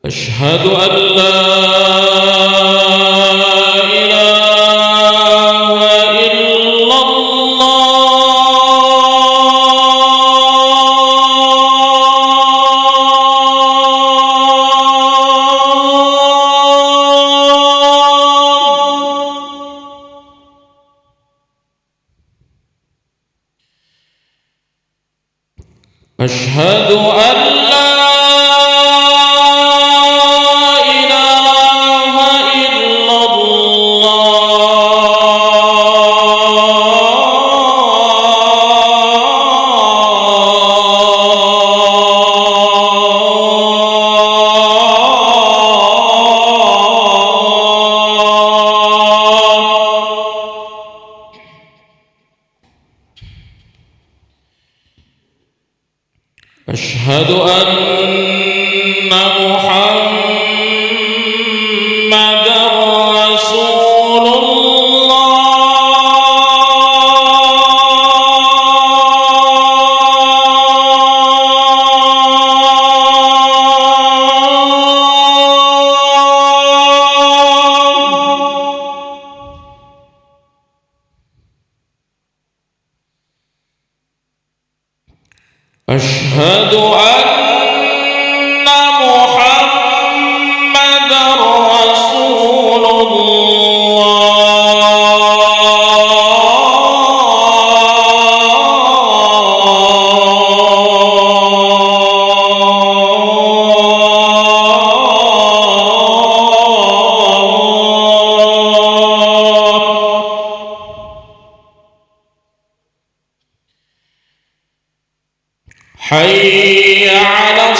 أشهد أن لا أشهد أن لا إله إلا أشهد أن محمدًا رسول أشهد أن محمدًا رسول حي على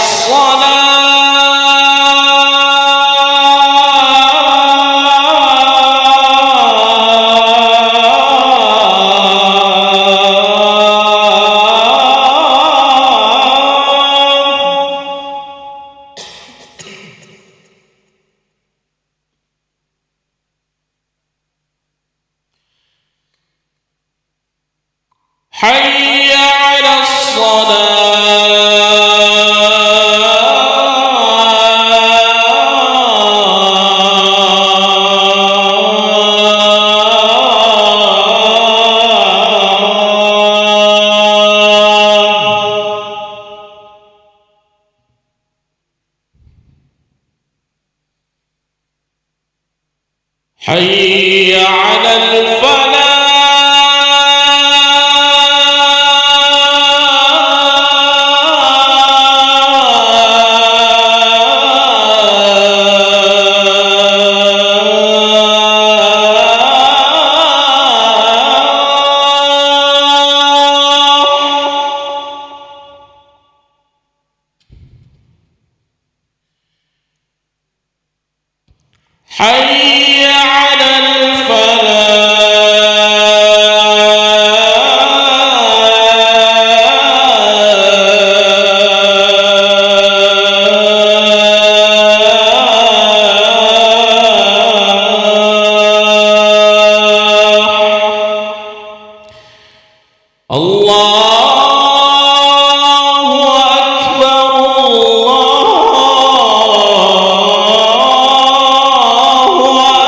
حي على حي على الفلاح حي على الفلاح الله أكبر الله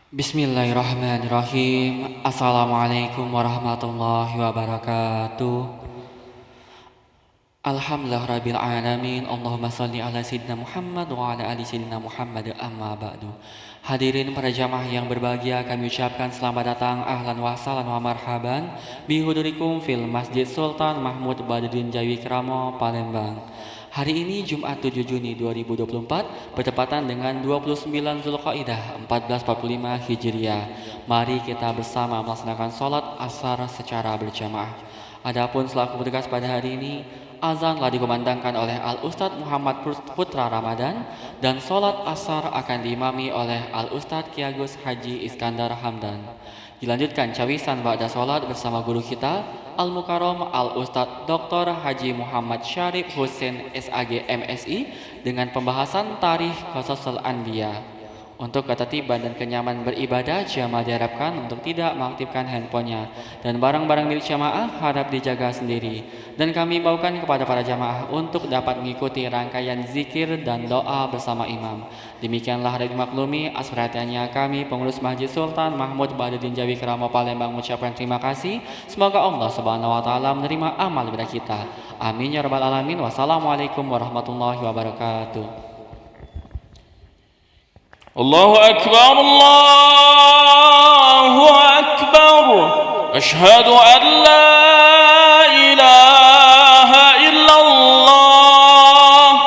Bismillahirrahmanirrahim. Assalamualaikum warahmatullahi wabarakatuh. Alhamdulillah rabbil alamin. Allahumma salli ala sayyidina Muhammad wa ala ali sayyidina Muhammad, amma ba'du. Hadirin para jamaah yang berbahagia, kami ucapkan selamat datang, ahlan wa sahlan wa marhaban bihudurikum fil Masjid Sultan Mahmud Badruddin Jawi Kramo, Palembang. Hari ini Jumat 7 Juni 2024 bertepatan dengan 29 Zulqaidah 1445 Hijriah. Mari kita bersama melaksanakan sholat asar secara berjamaah. Adapun selaku petugas pada hari ini, azan telah dikumandangkan oleh Al-Ustadz Muhammad Putra Ramadan dan sholat asar akan diimami oleh Al-Ustadz Ki Agus Haji Iskandar Hamdan. Dilanjutkan cawisan ba'da sholat bersama guru kita Al-Mukarram Al-Ustadz Dr. Haji Muhammad Syarif Hussein SAG MSI dengan pembahasan tarikh Qasasul Anbiya. Untuk ketertiban dan kenyamanan beribadah, jamaah diharapkan untuk tidak mengaktifkan handphonenya dan barang-barang milik jamaah harap dijaga sendiri. Dan kami baukan kepada para jamaah untuk dapat mengikuti rangkaian zikir dan doa bersama imam. Demikianlah hari dimaklumi atas perhatiannya kami pengurus Masjid Sultan Mahmud Badruddin Jawi Kramo Palembang mengucapkan terima kasih. Semoga Allah Subhanahu wa taala menerima amal ibadah kita. Amin ya rabbal alamin. Wassalamualaikum warahmatullahi wabarakatuh. الله أكبر الله أكبر أشهد أن لا إله إلا الله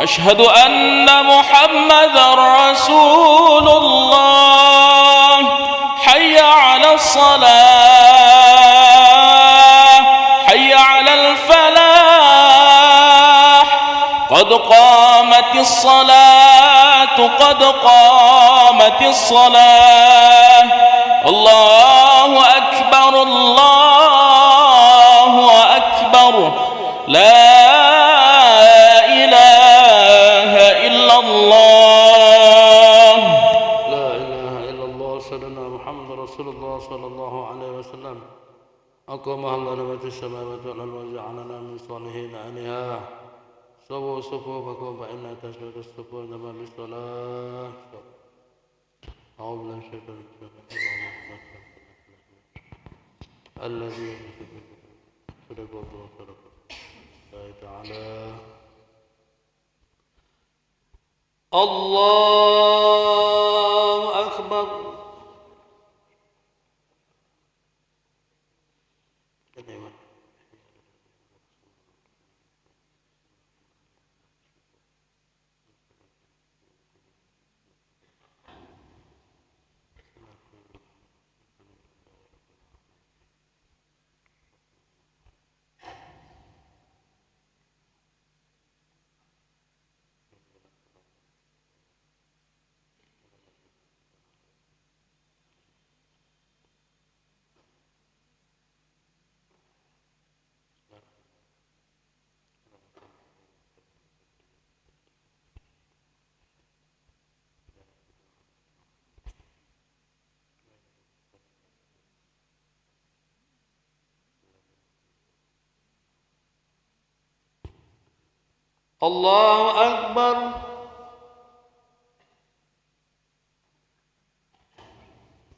أشهد أن محمدا رسول الله حي على الصلاة حي على الفلاح قد قامت الصلاة قد قامت الصلاة الله أكبر الله أكبر لا إله إلا الله لا إله إلا الله سيدنا محمد رسول الله صلى الله عليه وسلم أقام الله نبات السماوات والأرض وجعلنا من صالحين عليها صفوا صفوفكم فإن تسوية الصفوف إنما بالصلاة أعوذ بالله من الشيطان الرجيم الذي صدق الله صدق الله تعالى الله أكبر الله أكبر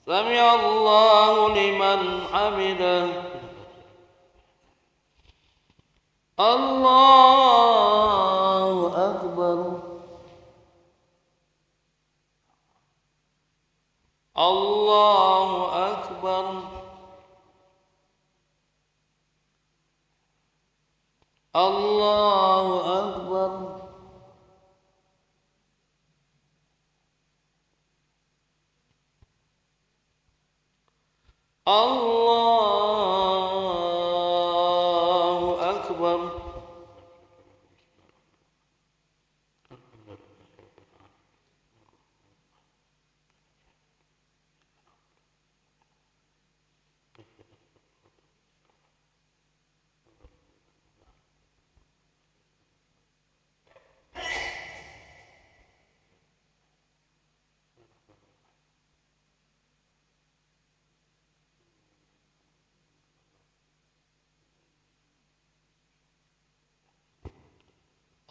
سمع الله لمن حمده الله أكبر الله أكبر الله أكبر الله أكبر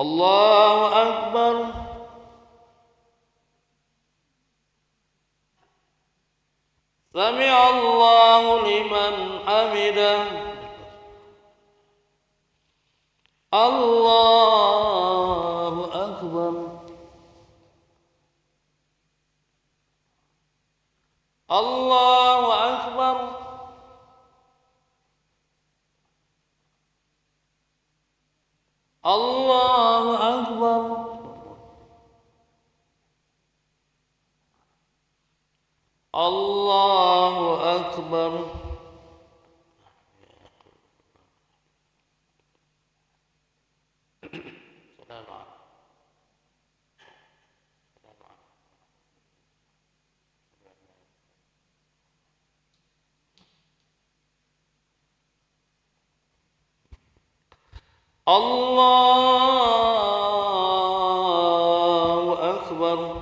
الله أكبر حمده الله أكبر الله أكبر الله أكبر الله أكبر الله أكبر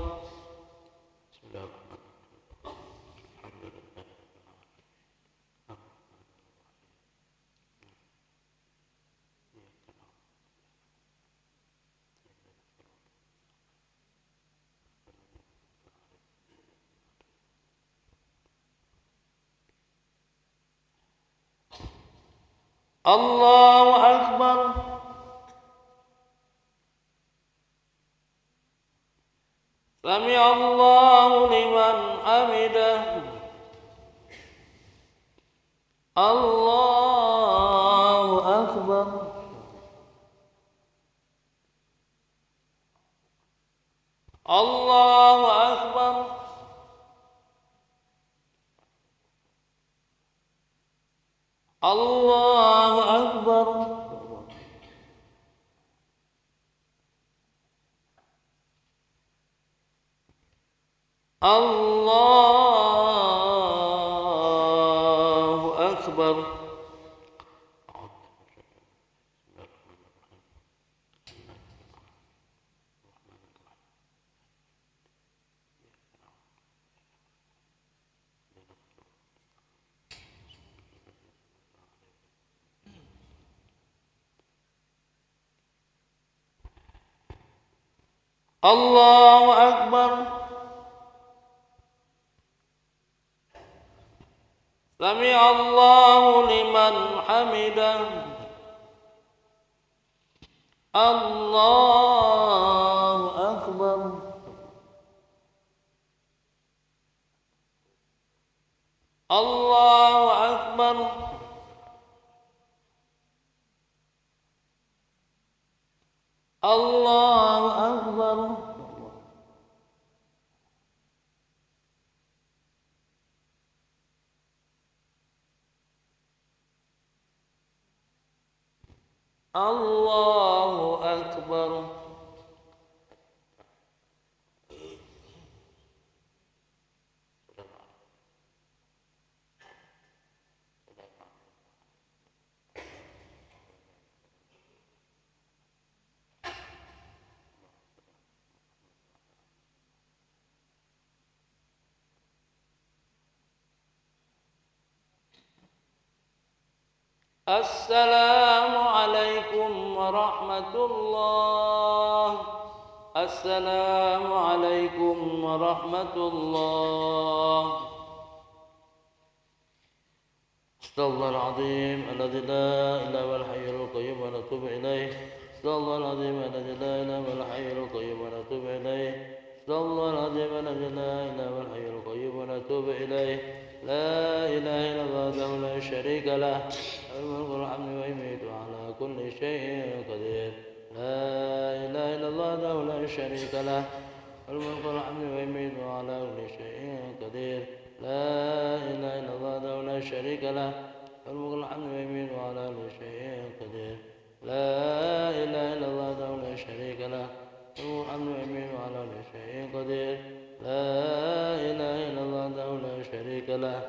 الله أكبر سمع الله لمن حمده الله أكبر الله أكبر الله أكبر الله أكبر الله أكبر سمع الله لمن حمده الله أكبر الله أكبر الله أكبر الله أكبر السلام عليكم ورحمة الله السلام عليكم ورحمة الله استغفر الله العظيم الذي لا إله إلا الحي القيوم ونتوب إليه استغفر الله العظيم الذي لا إله إلا الحي القيوم ونتوب إليه استغفر الله العظيم الذي لا إله إلا الحي القيوم ونتوب إليه لا إله إلا الله وحده لا شريك له الملك والحمد ويميت على كل شيء قدير لا إله إلا الله وحده لا شريك له الملك والحمد ويميت على كل شيء قدير لا إله إلا الله وحده لا شريك له الملك والحمد ويميت على كل شيء قدير لا إله إلا الله وحده لا شريك له الملك والحمد ويميت على كل شيء قدير لا إله إلا الله وحده لا شريك له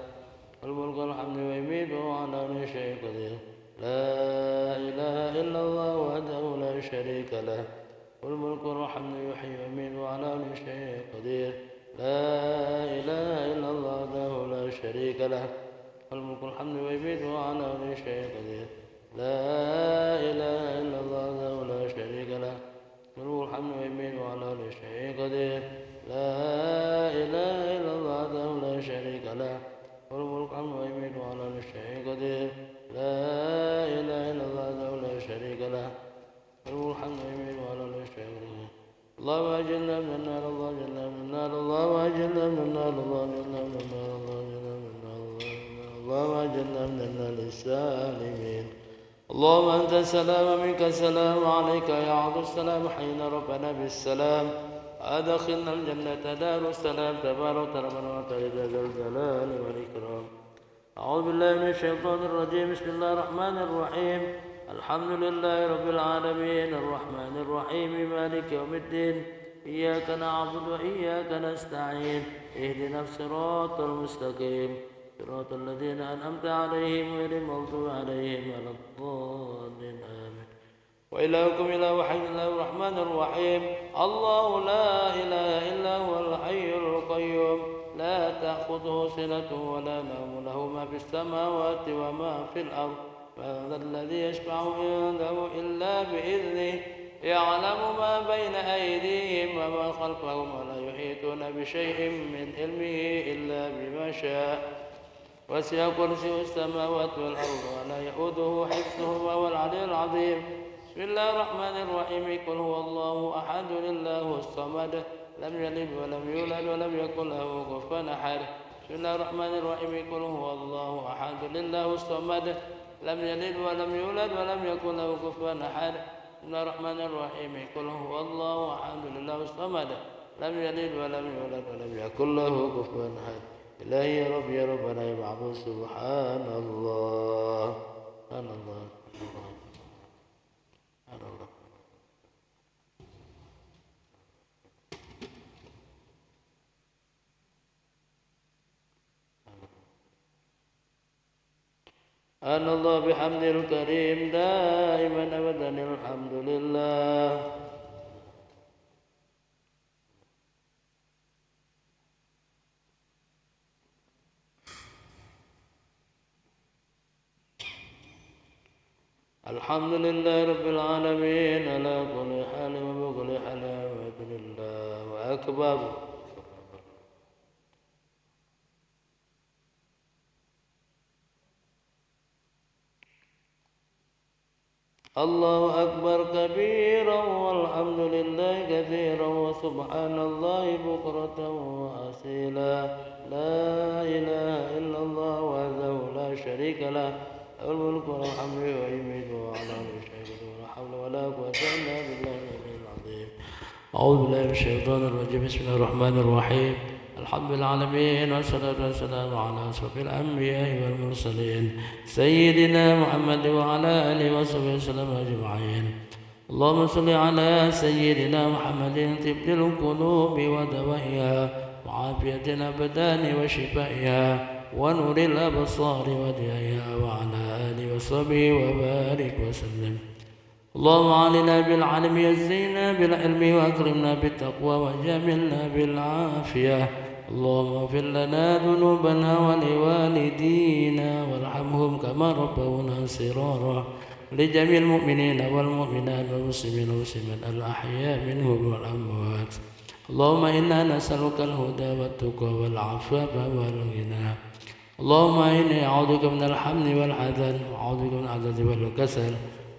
الملك والحمد ويميت على كل شيء قدير لا إله إلا الله وحده لا شريك له والملك والحمد يحيي ويميت على كل شيء قدير لا إله إلا الله وحده لا شريك له والملك والحمد ويميت على كل شيء قدير لا إله إلا الله وحده لا شريك له والملك والحمد ويميت على كل شيء قدير لا إله إلا الله وحده لا شريك له والملك والحمد ويميت على كل شيء قدير اللهم أجرنا من النار، اللهم أجرنا من النار، اللهم أجرنا من النار، اللهم أجرنا من النار، اللهم أجرنا من النار السالمين. اللهم أنت السلام ومنك السلام، عليك يعود السلام، حينا ربنا بالسلام، أدخلنا الجنة دار السلام، تبارك ربنا وتعالى ذا الجلال والإكرام. أعوذ بالله من الشيطان الرجيم، بسم الله الرحمن الرحيم، الحمد لله رب العالمين، الرحمن الرحيم، مالك يوم الدين، إياك نعبد وإياك نستعين، اهدنا الصراط المستقيم، صراط الذين أنعمت عليهم غير المغضوب عليهم ولا الضالين، آمين. وإلهكم إله واحد، الله الرحمن الرحيم، الله لا إله إلا هو الحي القيوم، لا تأخذه سنة ولا نوم، له ما في السماوات وما في الأرض، من ذا الذي يشفع عنده إلا بإذنه، يعلم ما بين أيديهم وما خلفهم، ولا يحيطون بشيء من علمه إلا بما شاء، وسع كرسيه السماوات والأرض ولا يؤوده حفظهما وهو العلي العظيم. بسم الله الرحمن الرحيم، قل هو الله أحد الله الصمد، لم يلد ولم يولد ولم يكن له كفوا أحد. بسم الله الرحمن الرحيم، قل هو الله أحد الله الصمد، لم يلد ولم يولد ولم يكن له كفوا أحد. بسم الله الرحمن الرحيم، قل هو الله أحد الله الصمد، لم يلد ولم يولد ولم يكن له كفوا أحد. إلهي يا رب يا ربنا يا معبود، سبحان الله سبحان الله سبحان الله. سبحان الله بحمد الكريم دائما أبدا، الحمد لله. الحمد لله رب العالمين على كل حال وبكل حال، والحمد لله وأكبر. الله أكبر كبيرا، والحمد لله كثيرا، وسبحان الله بكرة وأصيلا. لا إله إلا الله وحده لا شريك له، له الملك وله الحمد ويميت وعلى كل شيء قدير، ولا حول ولا قوة إلا بالله العلي العظيم. أعوذ بالله من الشيطان الرجيم، بسم الله الرحمن الرحيم، الحمد لله العالمين، والصلاة والسلام على أشرف الأنبياء والمرسلين، سيدنا محمد وعلى آله وصحبه وسلم أجمعين. اللهم صل على سيدنا محمد، طب القلوب ودوائها، وعافية الأبدان وشفائها، ونور الأبصار وديائها، وعلى آله وصحبه وبارك وسلم. اللهم علنا بالعلم، وزينا بالعلم، وأكرمنا بالتقوى، وجملنا بالعافية. اللهم اغفر لنا ذنوبنا ولوالدينا، وارحمهم كما ربونا صغارا، لجميع المؤمنين والمؤمنات والمسلمين والمسلمات الأحياء منهم والأموات. اللهم إنا نسألك الهدى والتقى والعفاف والغنى. اللهم إني أعوذ بك من الحمد والحزن، وأعوذ بك من العجز والكسل،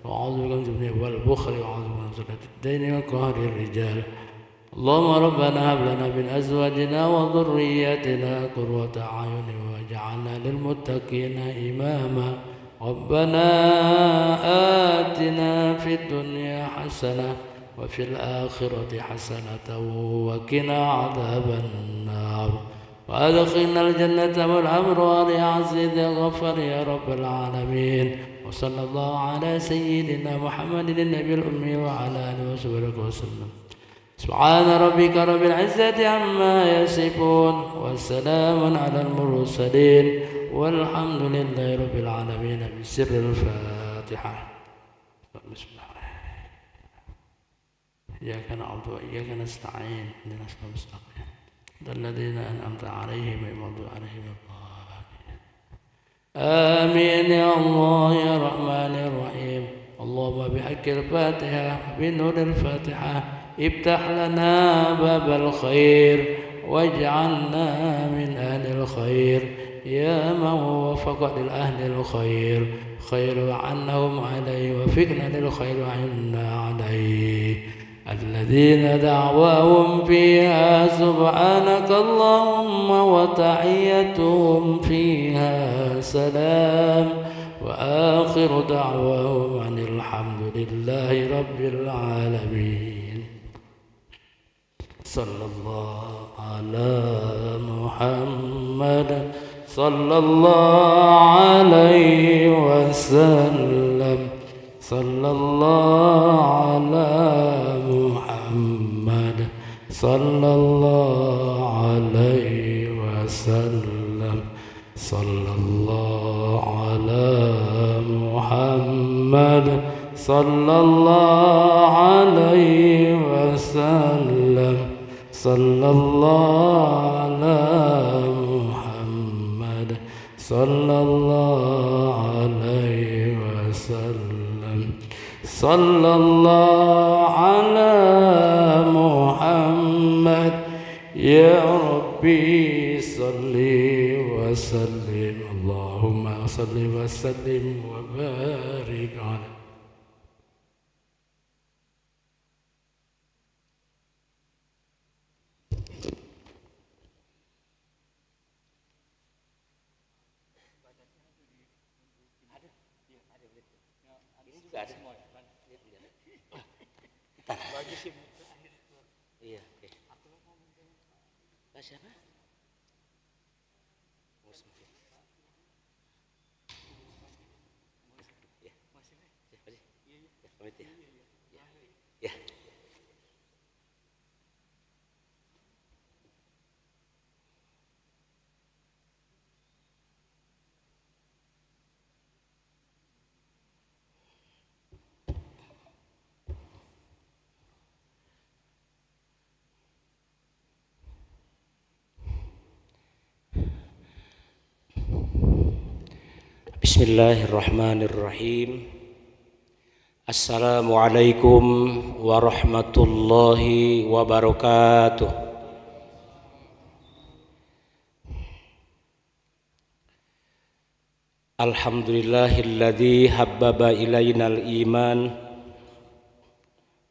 وأعوذ بك من الجبن والبخل، وأعوذ بك من سلطة الدين وقهر الرجال. اللهم ربنا هب لنا من أزواجنا وذرياتنا قرة أعين واجعلنا للمتقين إماما. ربنا آتنا في الدنيا حسنة وفي الآخرة حسنة وقنا عذاب النار، وأدخلنا الجنة والأبرار يا عزيز يا غفار يا رب العالمين. وصلى الله على سيدنا محمد النبي الأمي وعلى آله وصحبه وسلم. سبحان ربك رب العزة عما يصفون، والسلام على المرسلين، والحمد لله رب العالمين. بسر الفاتحة. بسم الله إياك نعبد وإياك نستعين، اهدنا الصراط المستقيم، الذين أنعمت عليهم غير المغضوب عليهم ولا الضالين. آمين يا الله يا رحمن الرحيم. اللهم بحق الفاتحة بنور الفاتحة افتح لنا باب الخير، واجعلنا من أهل الخير، يا من وفق للأهل الخير، خير عنهم عليه، وفقنا للخير وعنا عليه. الذين دعواهم فيها سبحانك اللهم وتحيتهم فيها سلام وآخر دعواهم أن الحمد لله رب العالمين. صلى الله على محمد صلى الله عليه وسلم. صلى الله على محمد صلى الله عليه وسلم. صلى الله على محمد صلى الله عليه وسلم. صلى الله على محمد صلى الله عليه وسلم. صلى الله على محمد يا ربي صل وسلم. اللهم صل وسلم وبارك على Bismillahirrahmanirrahim. Assalamualaikum warahmatullahi wabarakatuh. Alhamdulillahilladzi habbaba ilainal iman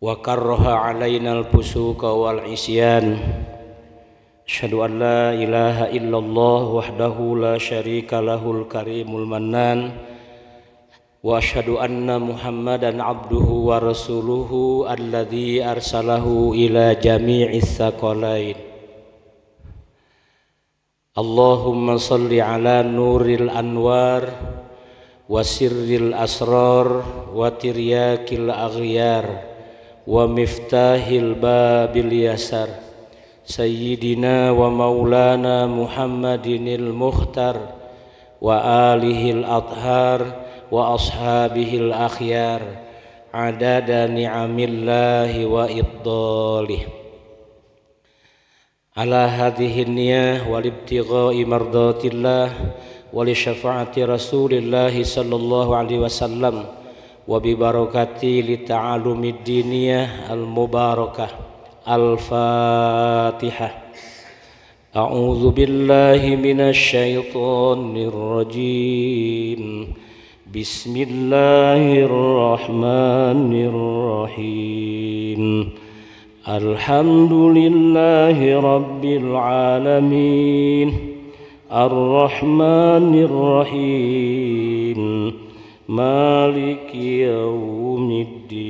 wa karraha alainal fusuqa wal isyan. Asyhadu an la ilaha illallah wahdahu la syarika lahul karimul mannan wa asyhadu anna Muhammadan abduhu wa rasuluhu alladzi arsalahu ila jami'is tsaqalain. Allahumma shalli ala nuril anwar wa sirril asrar wa tiryakil aghyar wa miftahil babil yasar Sayyidina wa maulana Muhammadinil mukhtar wa alihil athhar wa ashabihil akhyar adada ni'amillahi wa iddalih ala hadhihi niyah wal ibtigha'i mardatillah wa li syafa'ati rasulillahi sallallahu alaihi wasallam wa bi barakati li ta'alumid diniyah al mubarakah. Al-Fatihah. A'udzu billahi minasy syaithanir rajim. Bismillahirrahmanirrahim. Alhamdulillahi rabbil alamin. Ar-Rahmanir Rahim. Maliki yaumiddin.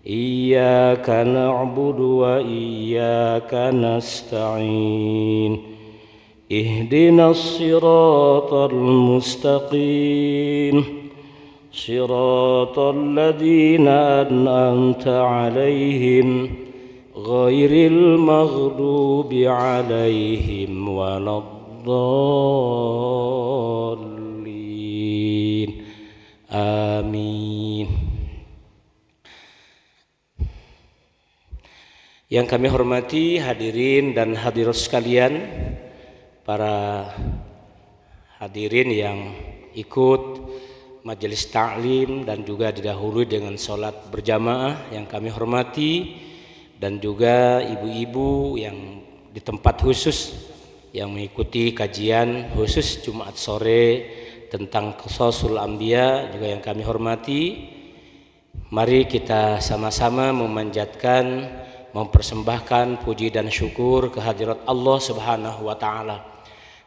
Iyyaka na'budu wa iyyaka nasta'in. Ihdinas siratal mustaqim. Siratal ladzina an'amta 'alaihim ghairil maghdubi 'alaihim waladdallin. Amin. Yang kami hormati hadirin dan hadirat sekalian, para hadirin yang ikut majelis ta'lim dan juga didahului dengan sholat berjamaah yang kami hormati, dan juga ibu-ibu yang di tempat khusus yang mengikuti kajian khusus Jumat sore tentang Qisasul Anbiya juga yang kami hormati. Mari kita sama-sama memanjatkan, mempersembahkan puji dan syukur kehadirat Allah Subhanahu wa taala.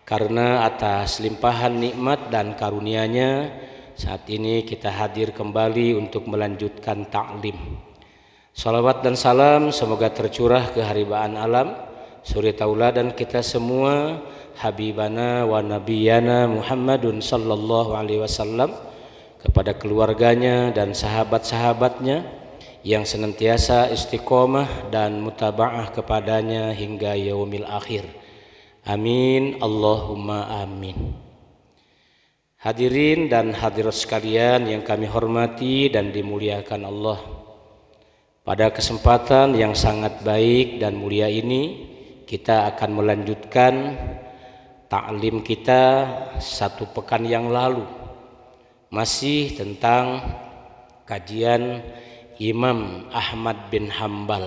Karena atas limpahan nikmat dan karunia-Nya saat ini kita hadir kembali untuk melanjutkan ta'lim. Salawat dan salam semoga tercurah ke haribaan alam, suri tauladan kita semua, habibana wa nabiyana Muhammadun sallallahu alaihi wasallam, kepada keluarganya dan sahabat-sahabatnya yang senantiasa istiqomah dan mutaba'ah kepadanya hingga yaumil akhir. Amin, Allahumma amin. Hadirin dan hadirat sekalian yang kami hormati dan dimuliakan Allah, pada kesempatan yang sangat baik dan mulia ini kita akan melanjutkan ta'lim kita satu pekan yang lalu, masih tentang kajian Imam Ahmad bin Hambal.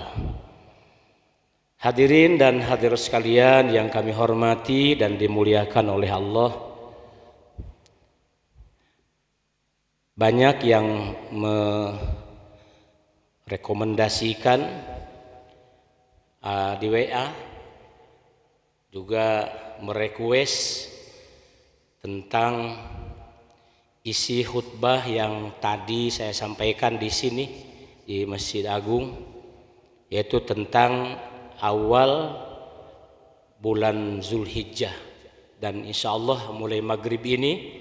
Hadirin dan hadirat sekalian yang kami hormati dan dimuliakan oleh Allah, banyak yang merekomendasikan di WA, juga merequest tentang isi khutbah yang tadi saya sampaikan di sini di Masjid Agung, yaitu tentang awal bulan Zulhijjah, dan insya Allah mulai maghrib ini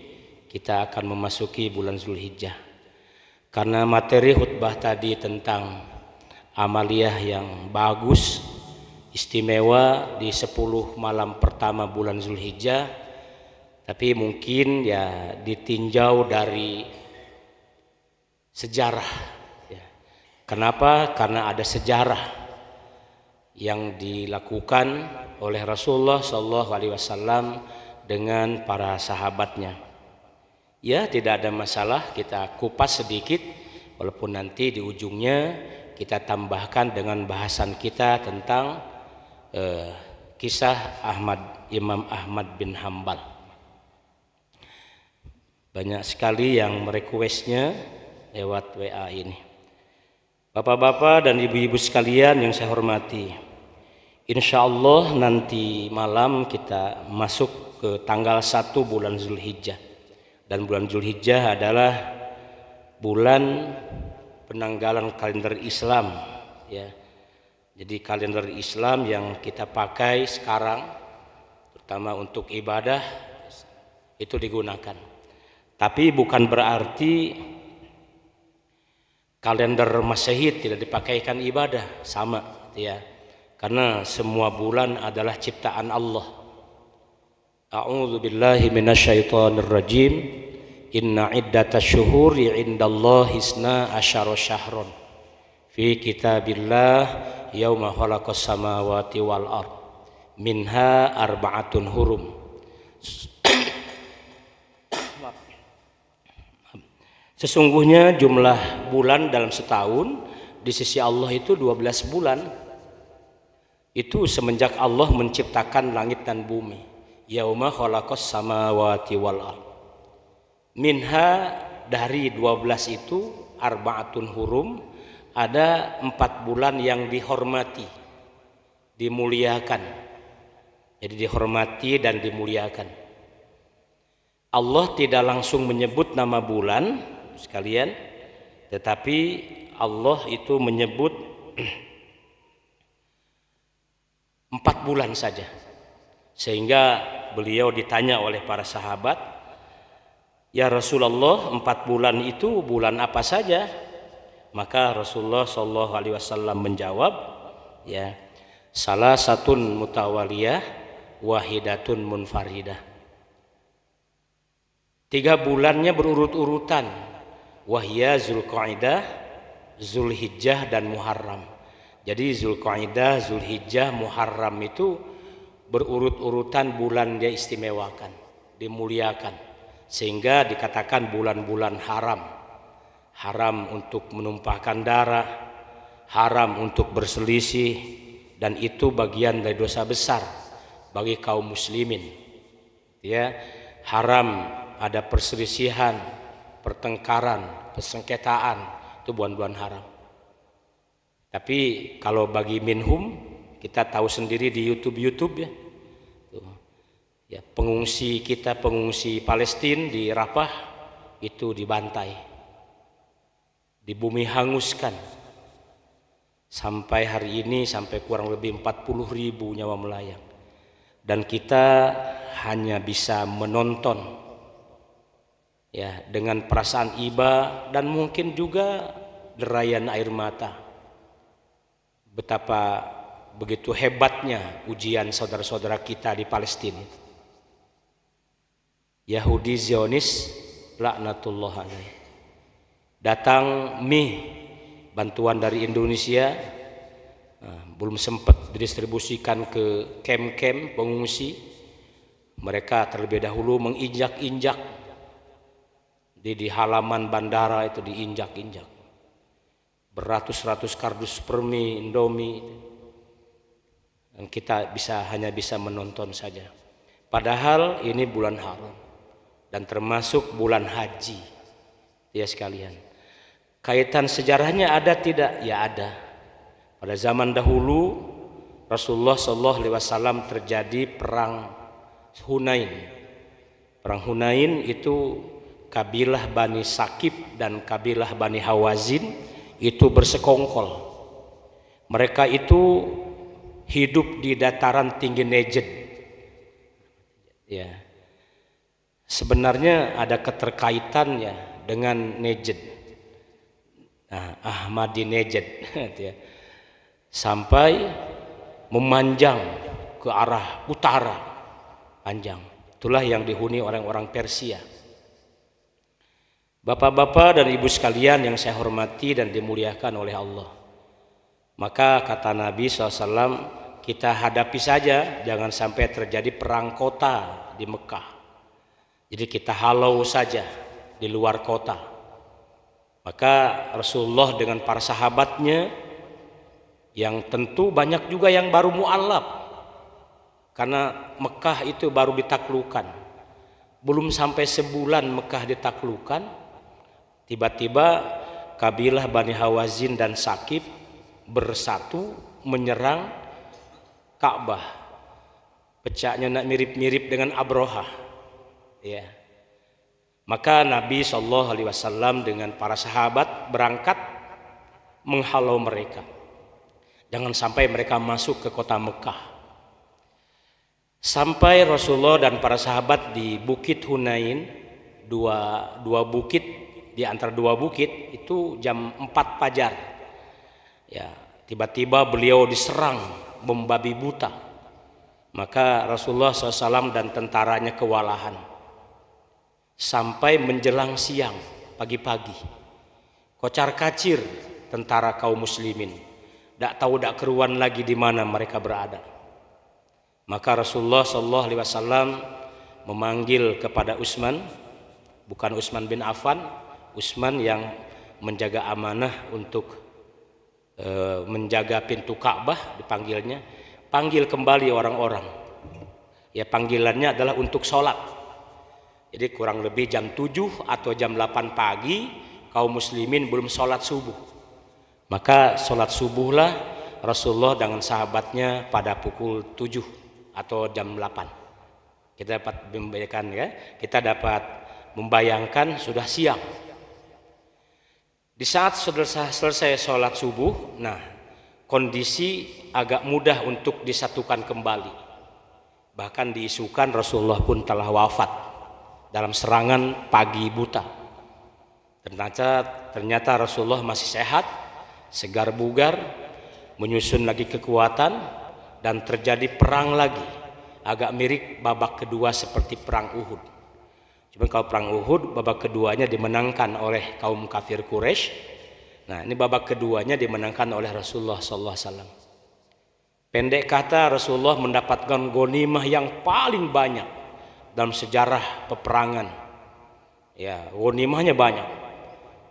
kita akan memasuki bulan Zulhijjah. Karena materi khutbah tadi tentang amaliyah yang bagus, istimewa di 10 malam pertama bulan Zulhijjah, tapi mungkin ya ditinjau dari sejarah ya. Kenapa? Karena ada sejarah yang dilakukan oleh Rasulullah SAW dengan para sahabatnya. Ya, tidak ada masalah, kita kupas sedikit, walaupun nanti di ujungnya kita tambahkan dengan bahasan kita tentang kisah Imam Ahmad bin Hambal. Banyak sekali yang merequestnya lewat WA ini. Bapak-bapak dan ibu-ibu sekalian yang saya hormati, insya Allah nanti malam kita masuk ke tanggal 1 bulan Zulhijjah. Dan bulan Zulhijjah adalah bulan penanggalan kalender Islam ya. Jadi kalender Islam yang kita pakai sekarang, terutama untuk ibadah, itu digunakan. Tapi bukan berarti kalender Masehi tidak dipakaikan ibadah, sama ya. Karena semua bulan adalah ciptaan Allah. A'udzu billahi minasyaitonir rajim. Inna iddatasy syuhuri 'indallahi 12 syahron fi kitabillah yauma khalaqas samawati wal ard minha arba'atun hurum. Sesungguhnya jumlah bulan dalam setahun di sisi Allah itu 12 bulan. Itu semenjak Allah menciptakan langit dan bumi. Yauma khalaqas samawati wal ard. Minha, dari 12 itu, arba'atun hurum, ada 4 bulan yang dihormati, dimuliakan. Jadi dihormati dan dimuliakan. Allah tidak langsung menyebut nama bulan sekalian, tetapi Allah itu menyebut 4 bulan saja. Sehingga beliau ditanya oleh para sahabat, ya Rasulullah, 4 bulan itu bulan apa saja? Maka Rasulullah SAW menjawab, ya, salah satun mutawaliyah, wahidatun munfaridah. 3 bulannya berurut-urutan, wahya Zulqa'dah, Zulhijjah dan Muharram. Jadi Zulqa'dah, Zulhijjah, Muharram itu berurut-urutan bulan dia istimewakan, dimuliakan, sehingga dikatakan bulan-bulan haram. Haram untuk menumpahkan darah, haram untuk berselisih, dan itu bagian dari dosa besar bagi kaum muslimin. Ya, haram ada perselisihan, pertengkaran, persengketaan, itu bulan-bulan haram. Tapi kalau bagi minhum, kita tahu sendiri di YouTube ya. Tuh. Ya, pengungsi kita, pengungsi Palestina di Rafah itu dibantai. Di bumi hanguskan. Sampai hari ini sampai kurang lebih 40.000 nyawa melayang. Dan kita hanya bisa menonton ya, dengan perasaan iba dan mungkin juga derayan air mata. Betapa begitu hebatnya ujian saudara-saudara kita di Palestina. Yahudi Zionis laknatullah alaih. Datang bantuan dari Indonesia, belum sempat didistribusikan ke camp-camp pengungsi. Mereka terlebih dahulu menginjak-injak di halaman bandara, itu diinjak-injak. Beratus-ratus kardus permi, Indomie, dan kita hanya bisa menonton saja. Padahal ini bulan haram dan termasuk bulan haji, ya sekalian. Kaitan sejarahnya ada tidak? Ya ada. Pada zaman dahulu Rasulullah SAW terjadi perang Hunain. Perang Hunain itu kabilah Bani Sakif dan kabilah Bani Hawazin itu bersekongkol. Mereka itu hidup di dataran tinggi Najd. Ya. Sebenarnya ada keterkaitannya dengan Najd. Nah, Ahmadinejad ya. Sampai memanjang ke arah utara, panjang. Itulah yang dihuni orang-orang Persia. Bapak-bapak dan ibu sekalian yang saya hormati dan dimuliakan oleh Allah. Maka kata Nabi SAW, kita hadapi saja, jangan sampai terjadi perang kota di Mekah. Jadi kita halau saja di luar kota. Maka Rasulullah dengan para sahabatnya, yang tentu banyak juga yang baru mu'alaf, karena Mekah itu baru ditaklukkan. Belum sampai sebulan Mekah ditaklukkan, tiba-tiba kabilah Bani Hawazin dan Sakif bersatu menyerang Ka'bah. Pecahnya mirip-mirip dengan Abroha. Ya. Maka Nabi SAW dengan para sahabat berangkat menghalau mereka. Jangan sampai mereka masuk ke kota Mekah. Sampai Rasulullah dan para sahabat di Bukit Hunain, dua bukit, di antara dua bukit itu jam 4 fajar. Ya, tiba-tiba beliau diserang membabi buta. Maka Rasulullah SAW dan tentaranya kewalahan. Sampai menjelang siang, pagi-pagi, kocar-kacir tentara kaum muslimin. Tak tahu tak keruan lagi di mana mereka berada. Maka Rasulullah SAW memanggil kepada Utsman, bukan Utsman bin Affan, Utsman yang menjaga amanah untuk menjaga pintu Ka'bah, dipanggilnya, panggil kembali orang-orang. Ya, panggilannya adalah untuk sholat. Jadi kurang lebih jam 7 atau jam 8 pagi kaum muslimin belum sholat subuh. Maka sholat subuhlah Rasulullah dengan sahabatnya pada pukul 7 atau jam 8. Kita dapat membayangkan, ya, kita dapat membayangkan sudah siang. Di saat sudah selesai sholat subuh, nah kondisi agak mudah untuk disatukan kembali. Bahkan diisukan Rasulullah pun telah wafat dalam serangan pagi buta. Ternyata Rasulullah masih sehat, segar bugar, menyusun lagi kekuatan, dan terjadi perang lagi. Agak mirip babak kedua seperti perang Uhud. Cuma kalau perang Uhud, babak keduanya dimenangkan oleh kaum kafir Quraisy. Nah, ini babak keduanya dimenangkan oleh Rasulullah SAW. Pendek kata, Rasulullah mendapatkan ghanimah yang paling banyak dalam sejarah peperangan. Ya, ghanimahnya banyak.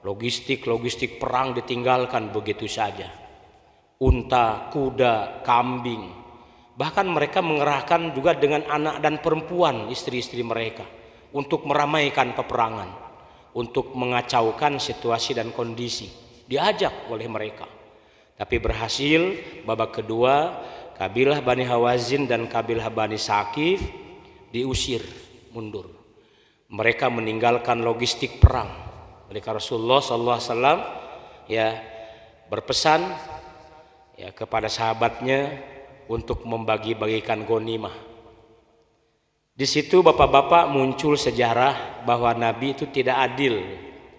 Logistik perang ditinggalkan begitu saja. Unta, kuda, kambing. Bahkan mereka mengerahkan juga dengan anak dan perempuan, istri-istri mereka, untuk meramaikan peperangan, untuk mengacaukan situasi dan kondisi. diajak oleh mereka. Tapi berhasil. Babak kedua, kabilah Bani Hawazin dan kabilah Bani Saqif diusir mundur. Mereka meninggalkan logistik perang. Mereka Rasulullah SAW ya berpesan ya kepada sahabatnya untuk membagi-bagikan ghanimah. Di situ bapak-bapak muncul sejarah bahwa Nabi itu tidak adil,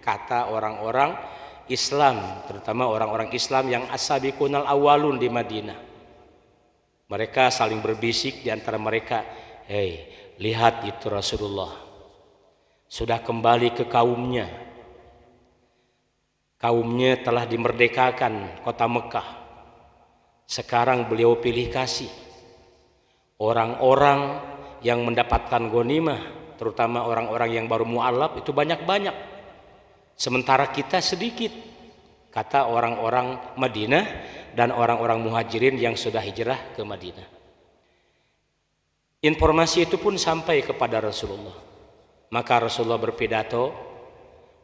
kata orang-orang Islam, terutama orang-orang Islam yang as-sabiqunal awwalun di Madinah. Mereka saling berbisik di antara mereka, "Hei, lihat itu Rasulullah sudah kembali ke kaumnya. Kaumnya telah dimerdekakan kota Mekah. Sekarang beliau pilih kasih orang-orang yang mendapatkan ghanimah, terutama orang-orang yang baru mu'alaf itu banyak-banyak. Sementara kita sedikit," kata orang-orang Madinah dan orang-orang muhajirin yang sudah hijrah ke Madinah. Informasi itu pun sampai kepada Rasulullah. Maka Rasulullah berpidato,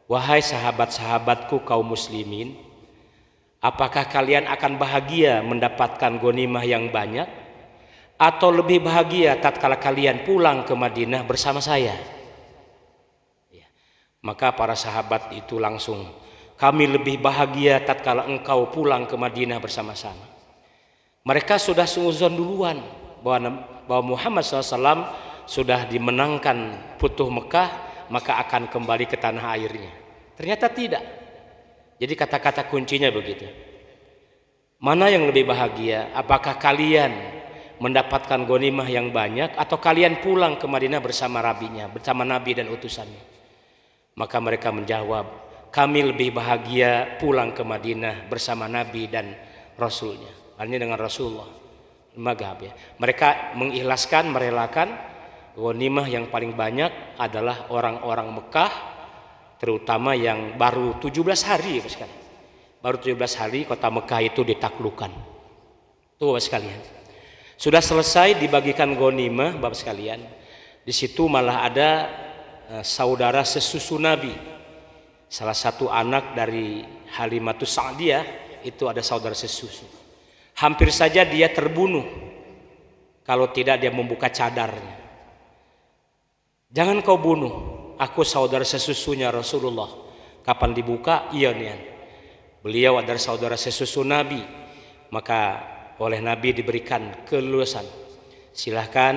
"Wahai sahabat-sahabatku kaum muslimin, apakah kalian akan bahagia mendapatkan ghanimah yang banyak atau lebih bahagia tatkala kalian pulang ke Madinah bersama saya?" Ya. Maka para sahabat itu langsung, "Kami lebih bahagia tatkala engkau pulang ke Madinah bersama-sama." Mereka sudah suuzon duluan bahwa Muhammad SAW sudah dimenangkan Futuh Mekah, maka akan kembali ke tanah airnya. Ternyata tidak. Jadi kata-kata kuncinya begitu. Mana yang lebih bahagia? Apakah kalian mendapatkan ghanimah yang banyak atau kalian pulang ke Madinah bersama rabinya, bersama Nabi dan utusannya? Maka mereka menjawab, "Kami lebih bahagia pulang ke Madinah bersama Nabi dan Rasulnya." Artinya dengan Rasulullah. Ya. Mereka mengikhlaskan, merelakan ghanimah yang paling banyak adalah orang-orang Mekah, terutama yang baru 17 hari sekali. Baru 17 hari kota Mekah itu ditaklukkan. Tuh Bapak sekalian. Sudah selesai dibagikan ghanimah Bapak sekalian. Di situ malah ada saudara sesusu Nabi. Salah satu anak dari Halimatus Sa'diyah itu ada saudara sesusu. Hampir saja dia terbunuh kalau tidak dia membuka cadarnya. "Jangan kau bunuh, aku saudara sesusunya Rasulullah." Kapan dibuka? Iya nih. Beliau adalah saudara sesusu Nabi. Maka oleh Nabi diberikan keleluasan. Silahkan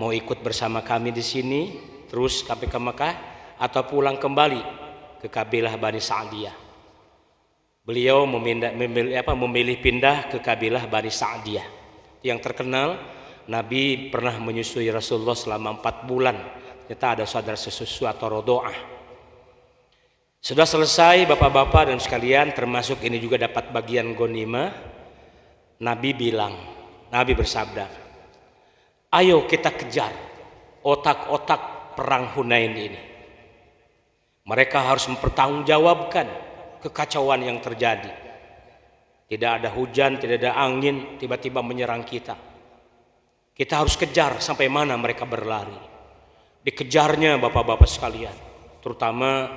mau ikut bersama kami di sini terus sampai ke Mekah atau pulang kembali ke kabilah Bani Sa'diyah. Beliau memilih pindah ke kabilah Bani Sa'diyah. Yang terkenal, Nabi pernah menyusui Rasulullah selama 4 bulan. Kita ada saudara sesusu atau rodoah. Sudah selesai bapak-bapak dan sekalian, termasuk ini juga dapat bagian ghanimah. Nabi bersabda, "Ayo kita kejar otak-otak perang Hunain ini. Mereka harus mempertanggungjawabkan kekacauan yang terjadi. Tidak ada hujan, tidak ada angin, tiba-tiba menyerang kita. Kita harus kejar sampai mana mereka berlari." Dikejarnya bapak-bapak sekalian, terutama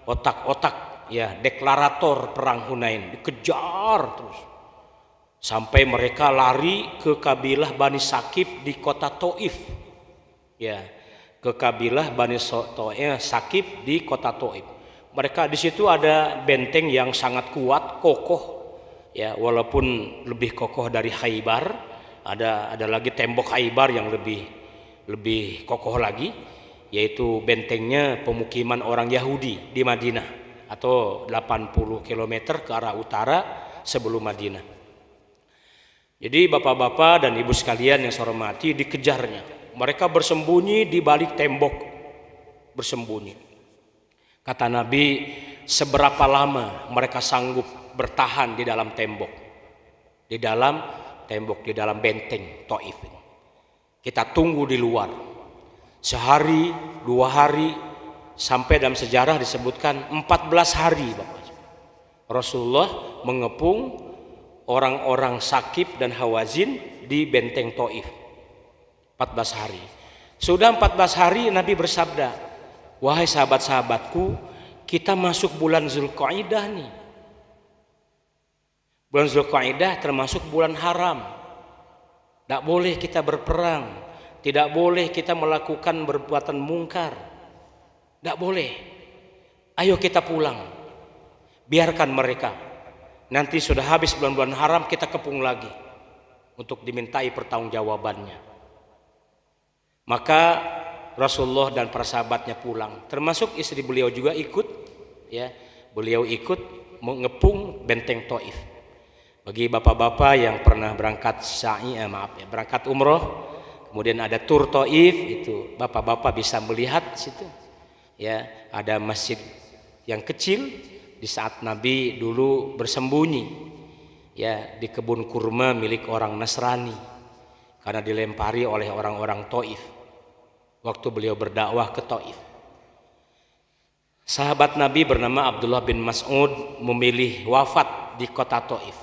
otak-otak ya deklarator perang Hunain, dikejar terus sampai mereka lari ke kabilah Bani Saqif di kota Taif. Ya, ke kabilah Bani Saqif di kota Taif. Mereka di situ ada benteng yang sangat kuat, kokoh, ya walaupun lebih kokoh dari Khaybar. Ada lagi tembok Khaybar yang lebih kokoh lagi, yaitu bentengnya pemukiman orang Yahudi di Madinah atau 80 km ke arah utara sebelum Madinah. Jadi bapak-bapak dan ibu sekalian yang saya hormati, dikejarnya. Mereka bersembunyi di balik tembok, bersembunyi. Kata Nabi, seberapa lama mereka sanggup bertahan di dalam tembok? Di dalam benteng Taif. Kita tunggu di luar. Sehari, 2 hari, sampai dalam sejarah disebutkan 14 hari Bapak. Rasulullah mengepung orang-orang Saqif dan Hawazin di benteng Taif. 14 hari. Sudah 14 hari Nabi bersabda, "Wahai sahabat-sahabatku, kita masuk bulan Zulqa'dah nih. Bulan Zulqa'dah termasuk bulan haram. Tidak boleh kita berperang, tidak boleh kita melakukan perbuatan mungkar. Tidak boleh. Ayo kita pulang. Biarkan mereka. Nanti sudah habis bulan-bulan haram kita kepung lagi untuk dimintai pertanggungjawabannya. Maka Rasulullah dan para sahabatnya pulang, termasuk istri beliau juga ikut, ya. Beliau ikut mengepung benteng Taif. Bagi bapak-bapak yang pernah berangkat berangkat umroh, kemudian ada tur Taif, itu bapak-bapak bisa melihat situ. Ya, ada masjid yang kecil di saat Nabi dulu bersembunyi, ya, di kebun kurma milik orang Nasrani karena dilempari oleh orang-orang Taif waktu beliau berdakwah ke Taif. Sahabat Nabi bernama Abdullah bin Mas'ud memilih wafat di kota Taif.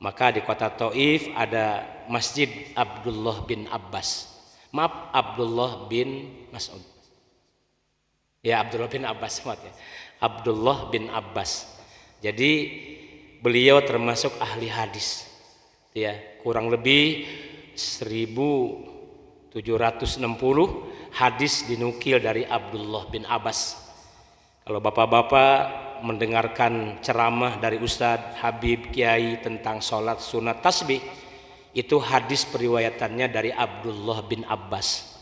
Maka di kota Taif ada Masjid Abdullah bin Abbas. Maaf, Abdullah bin Mas'ud. Ya, Abdullah bin Abbas, maaf ya. Abdullah bin Abbas. Jadi beliau termasuk ahli hadis. Ya, kurang lebih 1760 hadis dinukil dari Abdullah bin Abbas. Kalau bapak-bapak mendengarkan ceramah dari Ustadz Habib Kiai tentang sholat sunat tasbih, itu hadis periwayatannya dari Abdullah bin Abbas.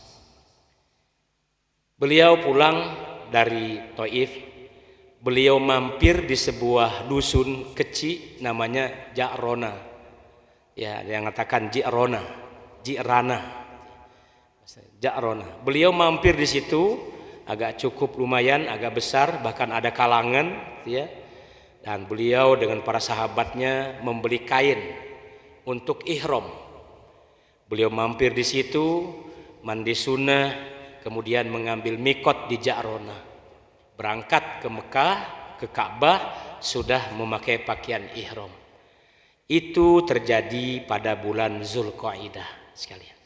Beliau pulang dari Taif, beliau mampir di sebuah dusun kecil namanya Ja'rona. Ya, yang mengatakan Ji'rona, Ja'rona. Beliau mampir di situ, agak cukup lumayan, agak besar, bahkan ada kalangan, ya. Dan beliau dengan para sahabatnya membeli kain untuk ihram. Beliau mampir di situ, mandi sunnah, kemudian mengambil mikot di Ja'rona. Berangkat ke Mekah, ke Ka'bah, sudah memakai pakaian ihram. Itu terjadi pada bulan Zulqa'dah sekalian.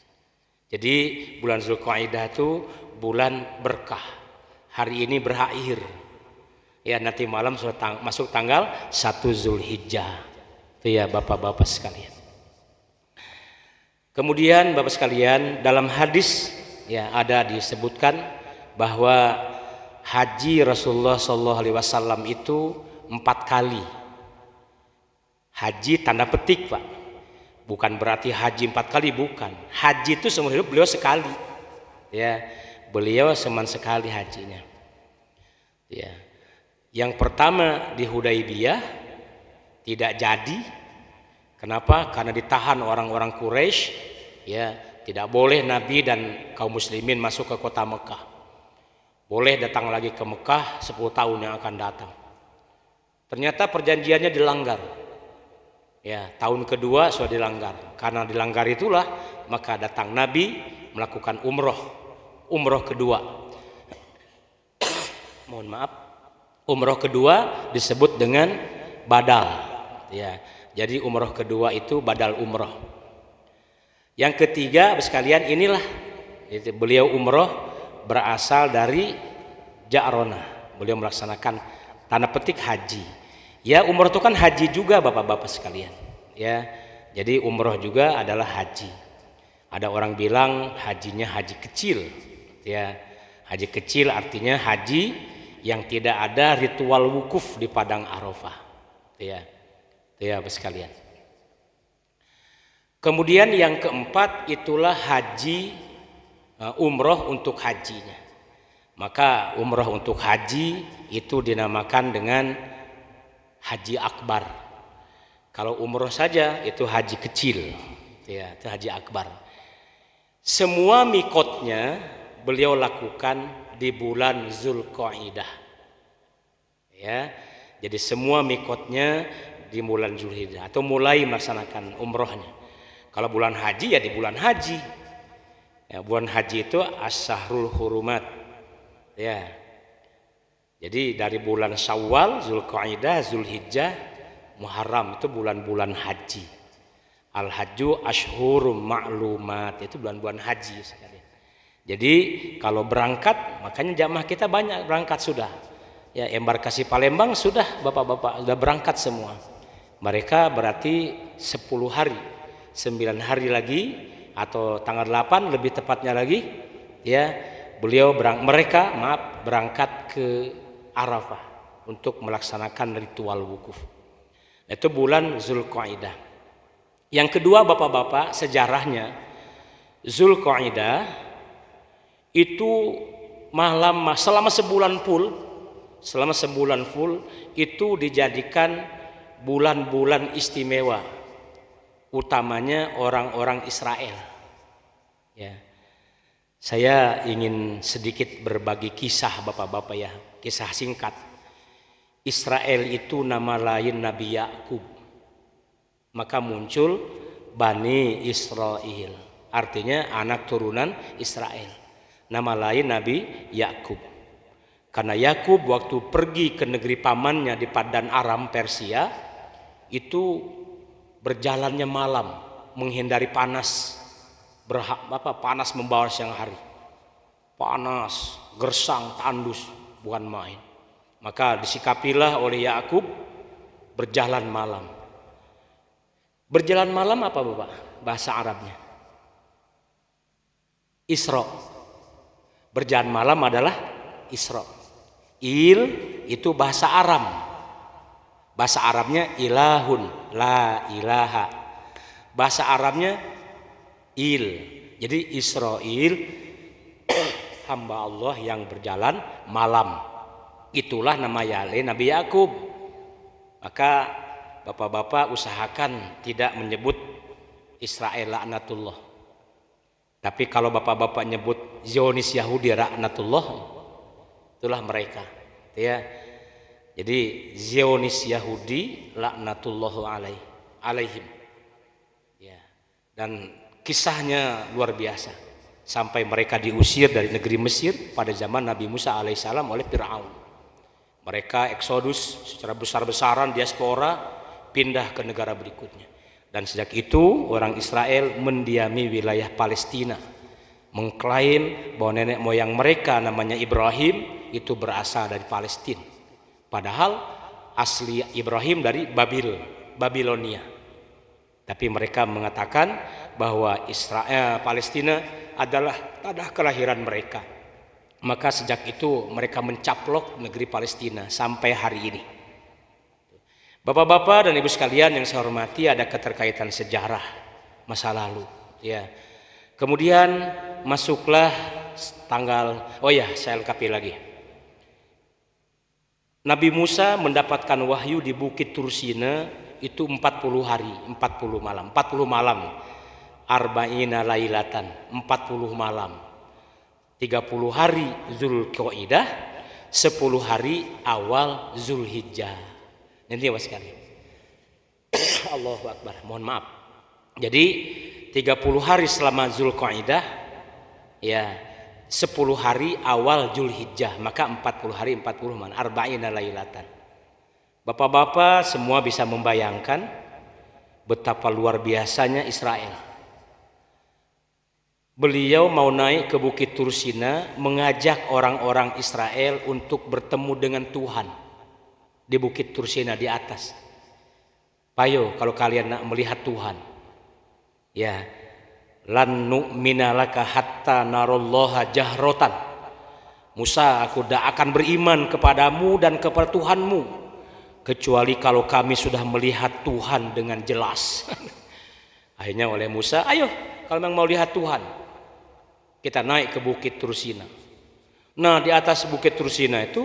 Jadi bulan Zulqa'dah itu bulan berkah. Hari ini berakhir. Ya, nanti malam sudah masuk tanggal 1 Zulhijjah. Itu ya bapak-bapak sekalian. Kemudian bapak sekalian, dalam hadis ya ada disebutkan bahwa haji Rasulullah SAW itu 4 kali. Haji tanda petik, Pak. Bukan berarti haji 4 kali, bukan. Haji itu seumur hidup beliau sekali. Ya, beliau cuma sekali hajinya. Ya. Yang pertama di Hudaybiyah tidak jadi. Kenapa? Karena ditahan orang-orang Quraisy, ya, tidak boleh Nabi dan kaum muslimin masuk ke kota Mekah. Boleh datang lagi ke Mekah 10 tahun yang akan datang. Ternyata perjanjiannya dilanggar. Ya, tahun kedua sudah dilanggar. Karena dilanggar itulah maka datang Nabi melakukan umroh kedua. Mohon maaf. Umroh kedua disebut dengan badal. Ya, jadi umroh kedua itu badal umroh. Yang ketiga, sekalian, inilah beliau umroh berasal dari Ja'rona. Beliau melaksanakan tanda petik haji. Ya, umroh itu kan haji juga bapak-bapak sekalian. Ya, jadi umroh juga adalah haji. Ada orang bilang hajinya haji kecil. Ya, haji kecil artinya haji yang tidak ada ritual wukuf di padang Arafah. Ya, bapak sekalian. Kemudian yang keempat itulah haji umroh untuk hajinya. Maka umroh untuk haji itu dinamakan dengan haji akbar. Kalau umroh saja itu haji kecil, ya, itu haji akbar. Semua mikotnya beliau lakukan di bulan Zulqa'dah. Ya, jadi semua mikotnya di bulan Zulhijjah atau mulai melaksanakan umrohnya. Kalau bulan haji ya di bulan haji. Ya, bulan haji itu Asyhrul Hurumat. Ya. Jadi dari bulan Syawal, Zulqa'dah, Zulhijjah, Muharram itu bulan-bulan haji. Al-Hajju Asyhurum Ma'lumat, itu bulan-bulan haji sekali. Jadi kalau berangkat, makanya jamaah kita banyak berangkat sudah. Ya, embarkasi Palembang sudah bapak-bapak sudah berangkat semua. Mereka berarti 10 hari, 9 hari lagi atau tanggal 8 lebih tepatnya lagi, ya, mereka berangkat ke Arafah untuk melaksanakan ritual wukuf. Itu bulan Zulqa'dah. Yang kedua Bapak-bapak, sejarahnya Zulqa'dah itu selama sebulan full itu dijadikan bulan-bulan istimewa, utamanya orang-orang Israel. Ya, saya ingin sedikit berbagi kisah Bapak-bapak ya, kisah singkat. Israel itu nama lain Nabi Yakub, maka muncul Bani Israel, artinya anak turunan Israel. Nama lain Nabi Yakub. Karena Yakub waktu pergi ke negeri pamannya di Padan Aram Persia, itu berjalannya malam menghindari panas. Panas membawa siang hari. Panas, gersang, tandus, bukan main. Maka disikapilah oleh Yakub berjalan malam. Berjalan malam apa Bapak? Bahasa Arabnya Isra. Berjalan malam adalah Isra. Itu bahasa Aram. Bahasa Arabnya ilahun, la ilaha. Bahasa Arabnya Jadi Israel hamba Allah yang berjalan malam. Itulah nama Yale Nabi Yakub. Maka Bapak-bapak usahakan tidak menyebut Israel laknatullah. Tapi kalau Bapak-bapak nyebut Zionis Yahudi laknatullah, itulah mereka. Ya. Jadi Zionis Yahudi laknatullah alaihim. Ya. Dan kisahnya luar biasa. Sampai mereka diusir dari negeri Mesir pada zaman Nabi Musa alaihissalam oleh Fir'aun. Mereka eksodus secara besar-besaran, diaspora, pindah ke negara berikutnya. Dan sejak itu orang Israel mendiami wilayah Palestina, mengklaim bahwa nenek moyang mereka namanya Ibrahim itu berasal dari Palestina. Padahal asli Ibrahim dari Babilonia. Tapi mereka mengatakan bahwa Palestina adalah tanah kelahiran mereka. Maka sejak itu mereka mencaplok negeri Palestina sampai hari ini. Bapak-bapak dan ibu sekalian yang saya hormati, ada keterkaitan sejarah masa lalu. Ya. Kemudian masuklah saya lengkapi lagi. Nabi Musa mendapatkan wahyu di Bukit Tursina itu 40 hari, 40 malam. Arba'ina lailatan, 40 malam. 30 hari Zulqa'dah, 10 hari awal Zulhijjah. Nanti ya sekali. Allahu Akbar, mohon maaf. Jadi 30 hari selama Zulqa'dah, ya 10 hari awal Zulhijjah, maka 40 hari 40 malam, arba'ina lailatan. Bapak-bapak semua bisa membayangkan betapa luar biasanya Israel. Beliau mau naik ke Bukit Tursina, mengajak orang-orang Israel untuk bertemu dengan Tuhan di Bukit Tursina di atas. Payo kalau kalian nak melihat Tuhan, ya, lan nu'mina laka hatta narallaha jahrotan. Musa, aku tidak akan beriman kepadamu dan kepada Tuhanmu kecuali kalau kami sudah melihat Tuhan dengan jelas. Akhirnya oleh Musa, ayo kalau memang mau lihat Tuhan, kita naik ke Bukit Tursina. Nah, di atas Bukit Tursina itu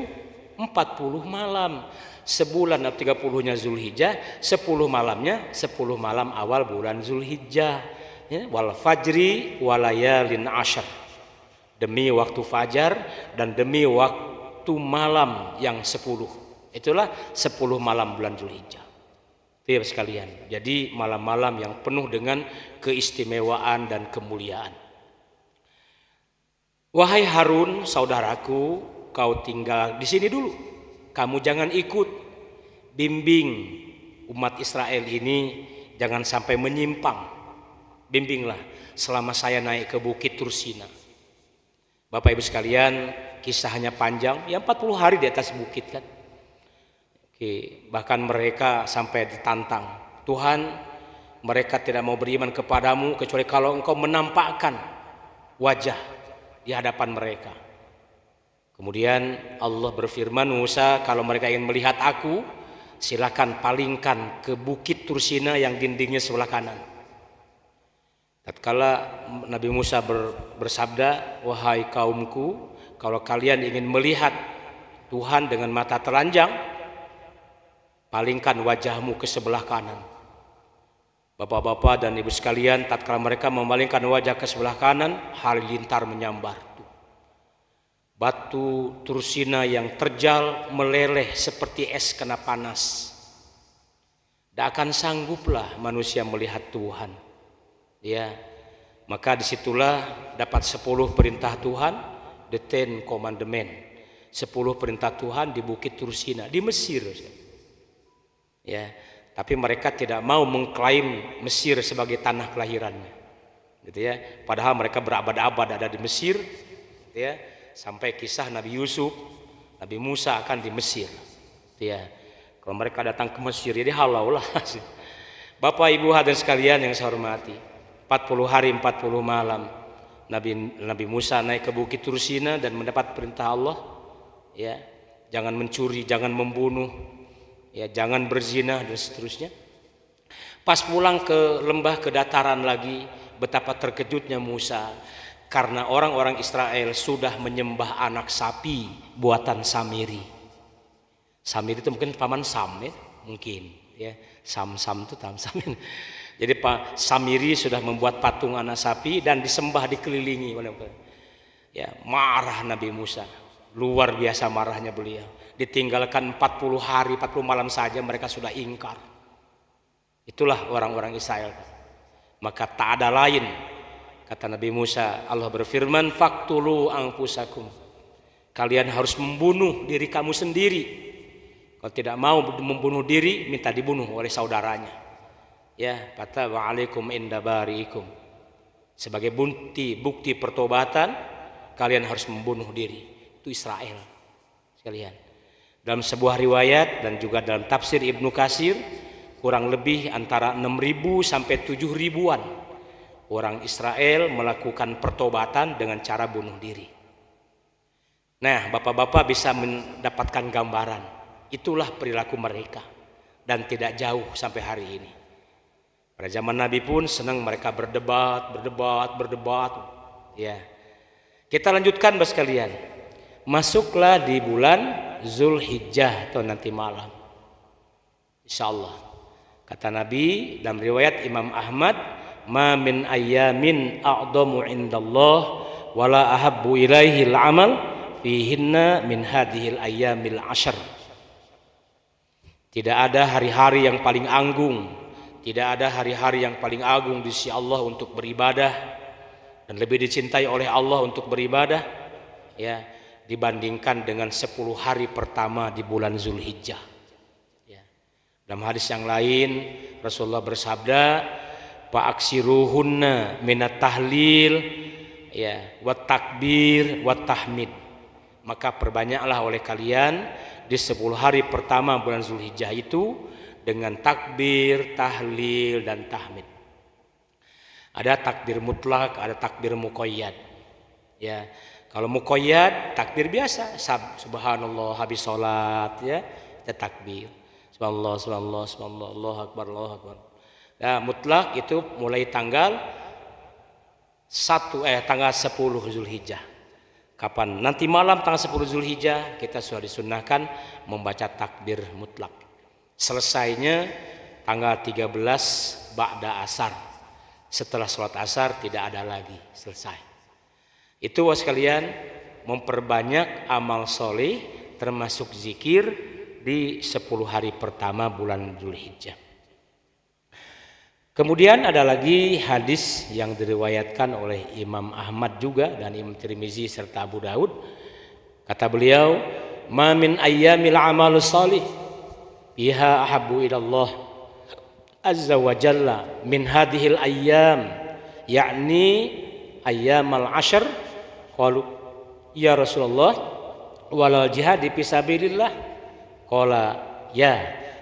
40 malam. Sebulan 30-nya Zulhijjah, 10 malamnya 10 malam awal bulan Zulhijjah. Ya, wal fajri walayalin asyar. Demi waktu fajar dan demi waktu malam yang 10. Itulah 10 malam bulan Zulhijjah. Itu ya sekalian. Jadi malam-malam yang penuh dengan keistimewaan dan kemuliaan. Wahai Harun, saudaraku, kau tinggal di sini dulu. Kamu jangan ikut, bimbing umat Israel ini jangan sampai menyimpang. Bimbinglah selama saya naik ke Bukit Tursina. Bapak Ibu sekalian, kisahnya panjang, ya 40 hari di atas bukit kan. Bahkan mereka sampai ditantang, Tuhan, mereka tidak mau beriman kepadamu kecuali kalau engkau menampakkan wajah di hadapan mereka. Kemudian Allah berfirman, Musa, kalau mereka ingin melihat aku, silakan palingkan ke bukit Tursina yang dindingnya sebelah kanan. Tatkala Nabi Musa bersabda, wahai kaumku, kalau kalian ingin melihat Tuhan dengan mata telanjang, palingkan wajahmu ke sebelah kanan. Bapak-bapak dan ibu sekalian, tatkala mereka memalingkan wajah ke sebelah kanan, halilintar menyambar. Batu Tursina yang terjal meleleh seperti es kena panas. Tak akan sangguplah manusia melihat Tuhan. Ya, maka disitulah dapat 10 perintah Tuhan, the 10 commandment. 10 perintah Tuhan di Bukit Tursina di Mesir. Ya, tapi mereka tidak mau mengklaim Mesir sebagai tanah kelahirannya, gitu ya. Padahal mereka berabad-abad ada di Mesir, gitu ya. Sampai kisah Nabi Yusuf, Nabi Musa akan di Mesir, gitu ya. Kalau mereka datang ke Mesir, jadi halau lah. Bapak Ibu hadirin sekalian yang saya hormati, 40 hari 40 malam Nabi Musa naik ke Bukit Tursina dan mendapat perintah Allah, ya, jangan mencuri, jangan membunuh, ya, jangan berzina dan seterusnya. Pas pulang ke lembah, ke dataran lagi, betapa terkejutnya Musa karena orang-orang Israel sudah menyembah anak sapi buatan Samiri. Samiri itu mungkin paman Sam, ya, mungkin, ya. Sam itu Sam. Jadi Pak Samiri sudah membuat patung anak sapi dan disembah, dikelilingi oleh, ya, marah Nabi Musa. Luar biasa marahnya beliau. Ditinggalkan 40 hari 40 malam saja mereka sudah ingkar. Itulah orang-orang Israel. Maka tak ada lain, kata Nabi Musa, Allah berfirman, faqtulu anfusakum, kalian harus membunuh diri kamu sendiri. Kalau tidak mau membunuh diri, minta dibunuh oleh saudaranya. Ya, kata wa alaikum inda bariikum, sebagai bukti pertobatan kalian harus membunuh diri. Itu Israel sekalian. Dalam sebuah riwayat dan juga dalam tafsir Ibnu Katsir, kurang lebih antara 6.000 sampai 7.000-an orang Israel melakukan pertobatan dengan cara bunuh diri. Nah, bapak-bapak bisa mendapatkan gambaran, itulah perilaku mereka dan tidak jauh sampai hari ini. Pada zaman Nabi pun senang mereka berdebat. Ya. Kita lanjutkan Bapak sekalian. Masuklah di bulan Zulhijjah atau nanti malam, insyaallah. Kata Nabi dalam riwayat Imam Ahmad, ma min ayyamin a'dhamu indallah wala ahabbu ilaihi al-amal fihinna min hadhil ayyamil ashr. Tidak ada hari-hari yang paling agung, tidak ada hari-hari yang paling agung di sisi Allah untuk beribadah dan lebih dicintai oleh Allah untuk beribadah, ya, dibandingkan dengan 10 hari pertama di bulan Zulhijjah. Ya. Dalam hadis yang lain Rasulullah bersabda, fa'aksiruhunna minat tahlil, ya, wat takbir wat tahmid. Maka perbanyaklah oleh kalian di 10 hari pertama bulan Zulhijjah itu dengan takbir, tahlil dan tahmid. Ada takbir mutlak, ada takbir muqayyad. Ya. Kalau muqayyad takbir biasa, subhanallah habis sholat, ya, kita takbir subhanallah Allahu akbar. Nah, mutlak itu mulai tanggal 10 Zulhijjah. Kapan? Nanti malam tanggal 10 Zulhijjah kita sudah disunnahkan membaca takbir mutlak. Selesainya tanggal 13 ba'da asar. Setelah sholat asar tidak ada lagi, selesai. Itu sekalian memperbanyak amal soleh termasuk zikir di 10 hari pertama bulan Zulhijjah. Kemudian ada lagi hadis yang diriwayatkan oleh Imam Ahmad juga dan Imam Tirmizi serta Abu Daud. Kata beliau, ma min ayyamil amalus shalih biha ahabbu ilallah azza wa jalla min hadhil ayyam, yakni ayyamal ashr. Qalu ya Rasulullah walal jihad fi sabilillah, qala ya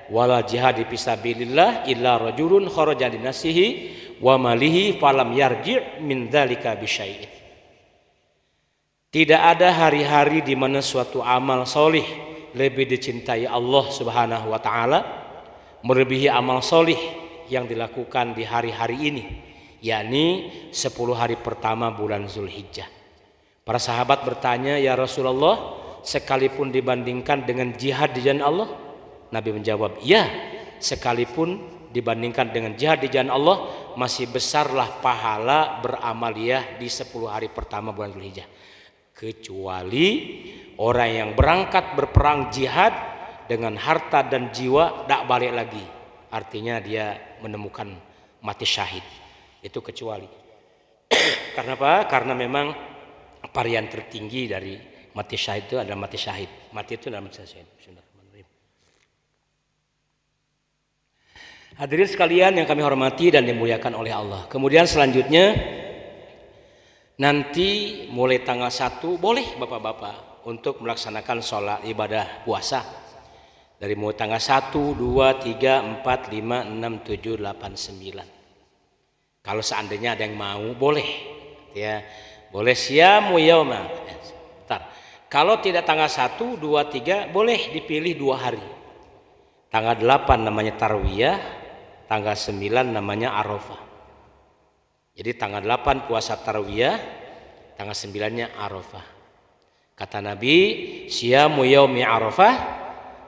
wala jihad fisabilillah illa rajulun kharaja li nafsihi wa malihi falam yarji' min dzalika bisyai'in. Tidak ada hari-hari di mana suatu amal solih lebih dicintai Allah Subhanahu wa taala melebihi amal solih yang dilakukan di hari-hari ini, yakni 10 hari pertama bulan Zulhijjah. Para sahabat bertanya, ya Rasulullah, sekalipun dibandingkan dengan jihad di jalan Allah? Nabi menjawab, ya, sekalipun dibandingkan dengan jihad di jalan Allah, masih besarlah pahala beramaliyah di 10 hari pertama bulan Zulhijjah. Kecuali orang yang berangkat berperang jihad dengan harta dan jiwa tidak balik lagi. Artinya dia menemukan mati syahid. Itu kecuali. Karena apa? Karena memang varian tertinggi dari mati syahid itu adalah mati syahid. Mati itu adalah mati syahid. Hadirin sekalian yang kami hormati dan dimuliakan oleh Allah. Kemudian selanjutnya nanti mulai tanggal 1 boleh bapak-bapak untuk melaksanakan sholat ibadah puasa. Dari mulai tanggal 1, 2, 3, 4, 5, 6, 7, 8, 9. Kalau seandainya ada yang mau boleh. Ya, boleh siamu yauma. Kalau tidak tanggal 1, 2, 3 boleh dipilih 2 hari. Tanggal 8 namanya Tarwiyah, tanggal 9 namanya Arafah. Jadi tanggal 8 puasa Tarwiyah, tanggal 9-nya Arafah. Kata Nabi, siyamu yaumi Arafah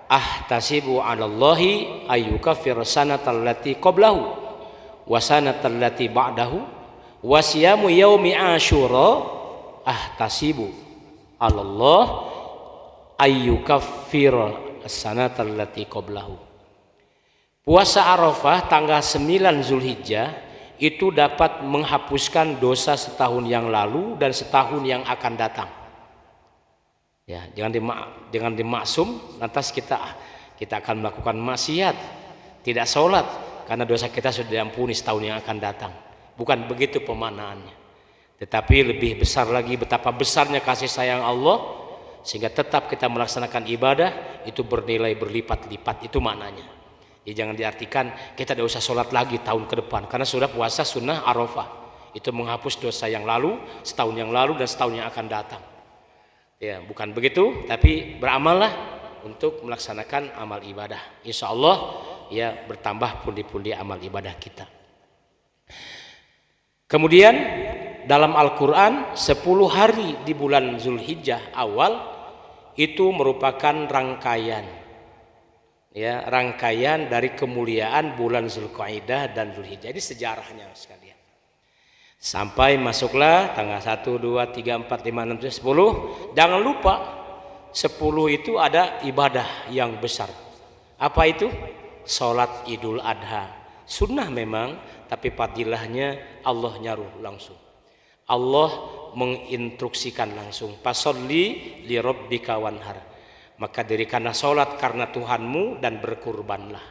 ahtasibu 'alallahi ayyukaffira sanatal lati qablahu wa sanatal lati ba'dahu wa siyamu yaumi Asyura ahtasibu 'alallah ayyukaffira sanatal lati qablahu. Puasa Arafah tanggal 9 Zulhijjah itu dapat menghapuskan dosa setahun yang lalu dan setahun yang akan datang. Ya, jangan dimaksum lantas kita akan melakukan maksiat, tidak sholat karena dosa kita sudah diampuni setahun yang akan datang. Bukan begitu pemaknaannya. Tetapi lebih besar lagi betapa besarnya kasih sayang Allah sehingga tetap kita melaksanakan ibadah itu bernilai berlipat-lipat, itu maknanya. Ya, jangan diartikan kita tidak usah sholat lagi tahun ke depan karena sudah puasa sunnah Arafah. Itu menghapus dosa yang lalu, setahun yang lalu dan setahun yang akan datang. Ya, bukan begitu, tapi beramallah untuk melaksanakan amal ibadah. Insya Allah ya bertambah pundi-pundi amal ibadah kita. Kemudian dalam Al-Quran 10 hari di bulan Zulhijjah awal itu merupakan rangkaian. Ya, rangkaian dari kemuliaan bulan Zulqa'dah dan Zulhijjah. Ini sejarahnya sekalian. Sampai masuklah tanggal 1, 2, 3, 4, 5, 6, 7, 10. Jangan lupa 10 itu ada ibadah yang besar. Apa itu? Sholat Idul Adha. Sunnah memang, tapi fadilahnya Allah nyaruh langsung. Allah menginstruksikan langsung. Fasolli li rabbika wanhar. Maka dirikanlah sholat karena Tuhanmu dan berkurbanlah.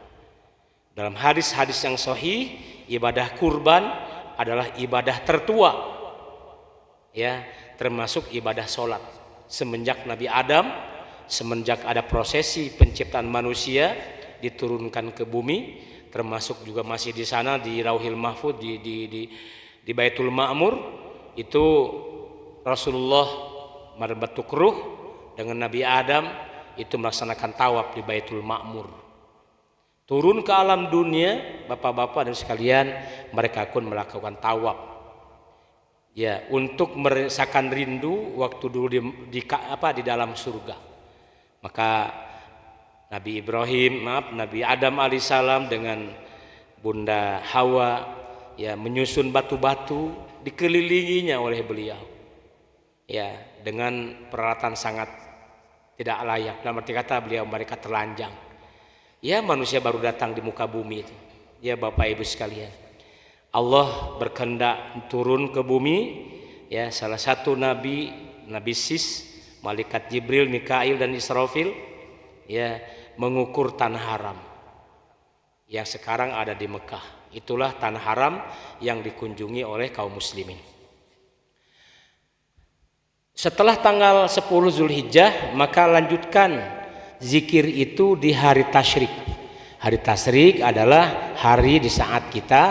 Dalam hadis-hadis yang sahih, ibadah kurban adalah ibadah tertua, ya, termasuk ibadah sholat. Semenjak Nabi Adam, semenjak ada prosesi penciptaan manusia diturunkan ke bumi, termasuk juga masih di sana di Lauhil Mahfuz di Baitul Ma'mur, itu Rasulullah merbatuk ruh dengan Nabi Adam itu melaksanakan tawaf di Baitul Ma'mur. Turun ke alam dunia, bapak-bapak dan sekalian, mereka pun melakukan tawaf. Ya, untuk merasakan rindu waktu dulu di dalam surga. Maka Nabi Adam alaihissalam dengan Bunda Hawa ya menyusun batu-batu dikelilinginya oleh beliau. Ya, dengan peralatan sangat tidak layak. Dalam arti kata mereka telanjang. Ya, manusia baru datang di muka bumi itu. Ya Bapak Ibu sekalian, Allah berkehendak turun ke bumi. Ya, salah satu nabi Sis, malaikat Jibril, Mikail dan Israfil, ya, mengukur tanah haram yang sekarang ada di Mekah. Itulah tanah haram yang dikunjungi oleh kaum muslimin. Setelah tanggal 10 Zulhijjah, maka lanjutkan zikir itu di hari tasyrik. Hari tasyrik adalah hari di saat kita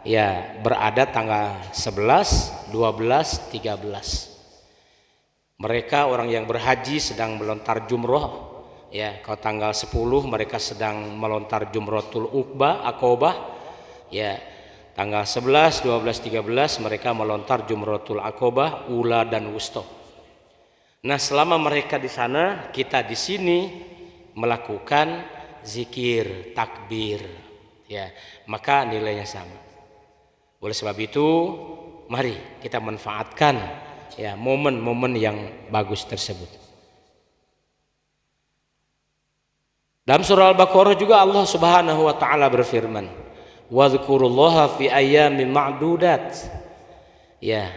ya berada tanggal 11, 12, 13. Mereka orang yang berhaji sedang melontar jumroh. Ya, kalau tanggal 10 mereka sedang melontar jumratul Aqobah. Ya, tanggal 11, 12, 13 mereka melontar jumratul Aqobah, ula dan wusta. Nah, selama mereka di sana, kita di sini melakukan zikir, takbir. Ya, maka nilainya sama. Oleh sebab itu, mari kita manfaatkan ya momen-momen yang bagus tersebut. Dalam surah Al-Baqarah juga Allah Subhanahu wa taala berfirman, "Wadhkurullaha fi ayyamin ma'dudat." Ya,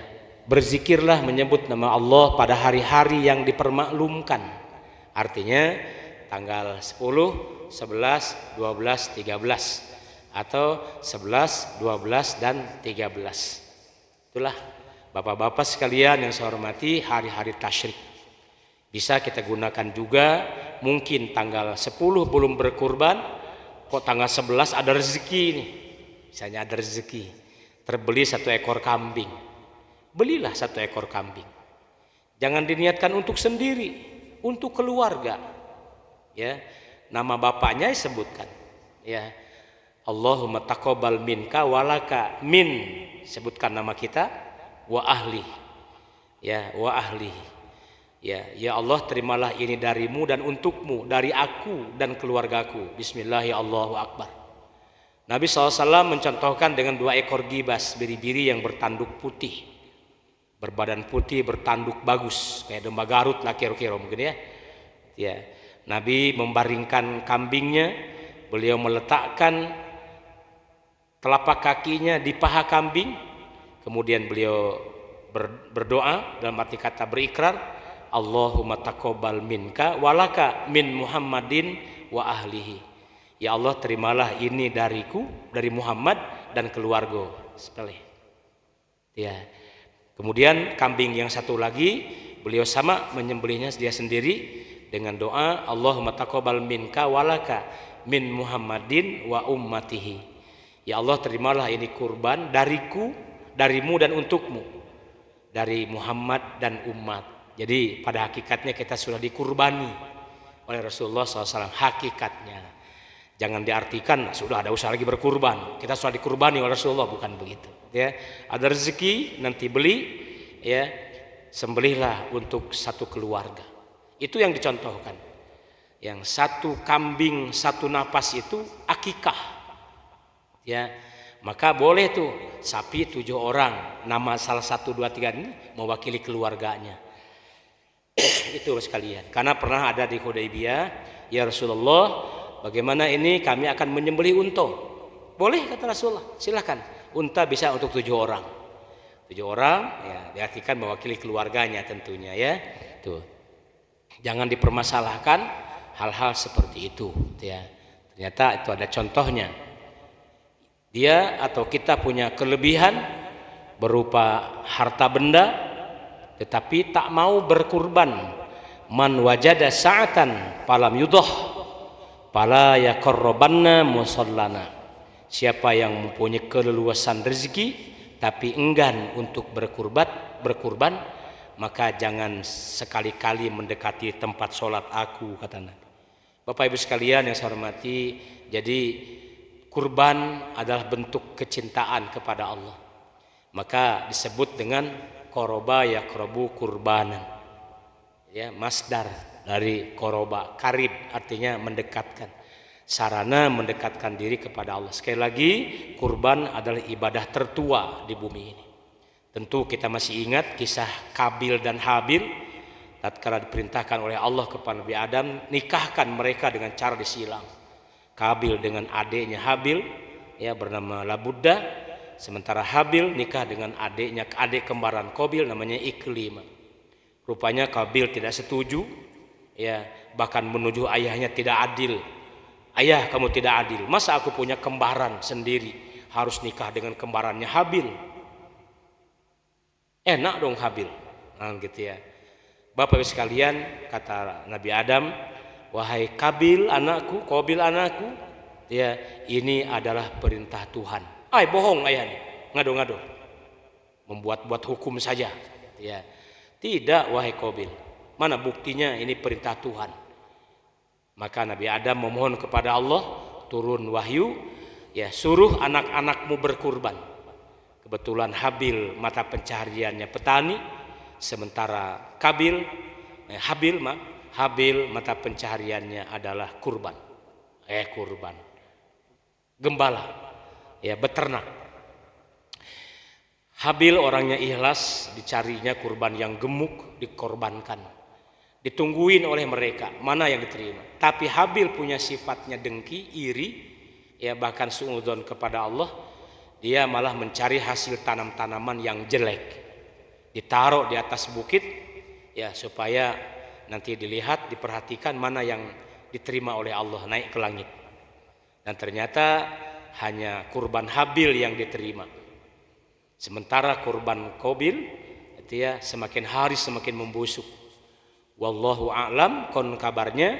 berzikirlah menyebut nama Allah pada hari-hari yang dipermaklumkan. Artinya tanggal 10, 11, 12, 13 atau 11, 12 dan 13. Itulah Bapak-bapak sekalian yang saya hormati, hari-hari tasyrik. Bisa kita gunakan juga, mungkin tanggal 10 belum berkurban, kok tanggal 11 ada rezeki nih. Misalnya ada rezeki, terbeli 1 ekor kambing. Belilah 1 ekor kambing. Jangan diniatkan untuk sendiri, untuk keluarga. Ya, nama bapaknya disebutkan. Ya, Allahumma taqabbal minka walaka min, sebutkan nama kita. Wa ahli, ya wa ahli, ya Allah terimalah ini darimu dan untukmu, dari aku dan keluargaku. Bismillahirrahmanirrahim, Allahu Akbar. Nabi SAW mencontohkan dengan 2 ekor gibas biri-biri yang bertanduk putih, berbadan putih, bertanduk bagus kayak domba Garut lah kira-kira mungkin ya. Ya, Nabi membaringkan kambingnya, beliau meletakkan telapak kakinya di paha kambing. Kemudian beliau berdoa dalam arti kata berikrar, Allahumma taqabbal minka walaka min Muhammadin wa ahlihi. Ya Allah, terimalah ini dariku, dari Muhammad dan keluarga. Sepele. Ya. Kemudian kambing yang satu lagi beliau sama menyembelihnya dia sendiri dengan doa Allahumma taqabbal minka walaka min Muhammadin wa ummatihi. Ya Allah, terimalah ini kurban dariku, darimu dan untukmu, dari Muhammad dan umat. Jadi pada hakikatnya kita sudah dikurbani oleh Rasulullah SAW. Hakikatnya jangan diartikan sudah ada usaha lagi berkurban, kita sudah dikurbani oleh Rasulullah, bukan begitu ya. Ada rezeki nanti beli ya, sembelihlah untuk 1 keluarga. Itu yang dicontohkan. Yang 1 kambing 1 napas itu akikah ya. Maka boleh tuh sapi 7 orang, nama salah 1, 2, 3 ini mewakili keluarganya. Itu sekalian. Karena pernah ada di Hudaybiyah, ya Rasulullah, bagaimana ini kami akan menyembelih unta. Boleh kata Rasulullah, silakan. Unta bisa untuk 7 orang. 7 orang ya diartikan mewakili keluarganya tentunya ya. Tuh. Jangan dipermasalahkan hal-hal seperti itu ya. Ternyata itu ada contohnya. Dia atau kita punya kelebihan berupa harta benda tetapi tak mau berkurban. Man wajada sa'atan falam yudah fala yaqarrabanna musallana. Siapa yang mempunyai keleluasan rezeki tapi enggan untuk berkurban, maka jangan sekali-kali mendekati tempat sholat aku, kata Nabi. Bapak Ibu sekalian yang saya hormati, jadi kurban adalah bentuk kecintaan kepada Allah. Maka disebut dengan qoroba yaqrabu kurbanan. Ya, masdar dari qoroba, karib artinya mendekatkan. Sarana mendekatkan diri kepada Allah. Sekali lagi, kurban adalah ibadah tertua di bumi ini. Tentu kita masih ingat kisah Kabil dan Habil. Tatkala diperintahkan oleh Allah kepada Nabi Adam, nikahkan mereka dengan cara disilang. Kabil dengan adiknya Habil ya bernama Labudda, sementara Habil nikah dengan adiknya, adik kembaran Qabil namanya Iklim. Rupanya Kabil tidak setuju ya, bahkan menuduh ayahnya tidak adil. Ayah, kamu tidak adil, masa aku punya kembaran sendiri harus nikah dengan kembarannya Habil? Enak dong Habil. Nah gitu ya. Bapak Ibu sekalian, kata Nabi Adam, wahai Qabil anakku, Qabil anakku, ya ini adalah perintah Tuhan. Bohong ayah nih, ngado-ngado, membuat-buat hukum saja. Ya, tidak wahai Qabil. Mana buktinya ini perintah Tuhan? Maka Nabi Adam memohon kepada Allah, turun wahyu, ya suruh anak-anakmu berkurban. Kebetulan Habil mata pencahariannya petani, sementara Habil mata pencahariannya adalah kurban. Gembala, ya beternak. Habil orangnya ikhlas, dicarinya kurban yang gemuk, dikorbankan. Ditungguin oleh mereka, mana yang diterima. Tapi Habil punya sifatnya dengki, iri, ya bahkan suudzon kepada Allah. Dia malah mencari hasil tanam-tanaman yang jelek, ditaruh di atas bukit, ya supaya nanti dilihat, diperhatikan mana yang diterima oleh Allah, naik ke langit. Dan ternyata hanya kurban Habil yang diterima. Sementara kurban Qabil itu ya semakin hari semakin membusuk. Wallahu a'lam, kon kabarnya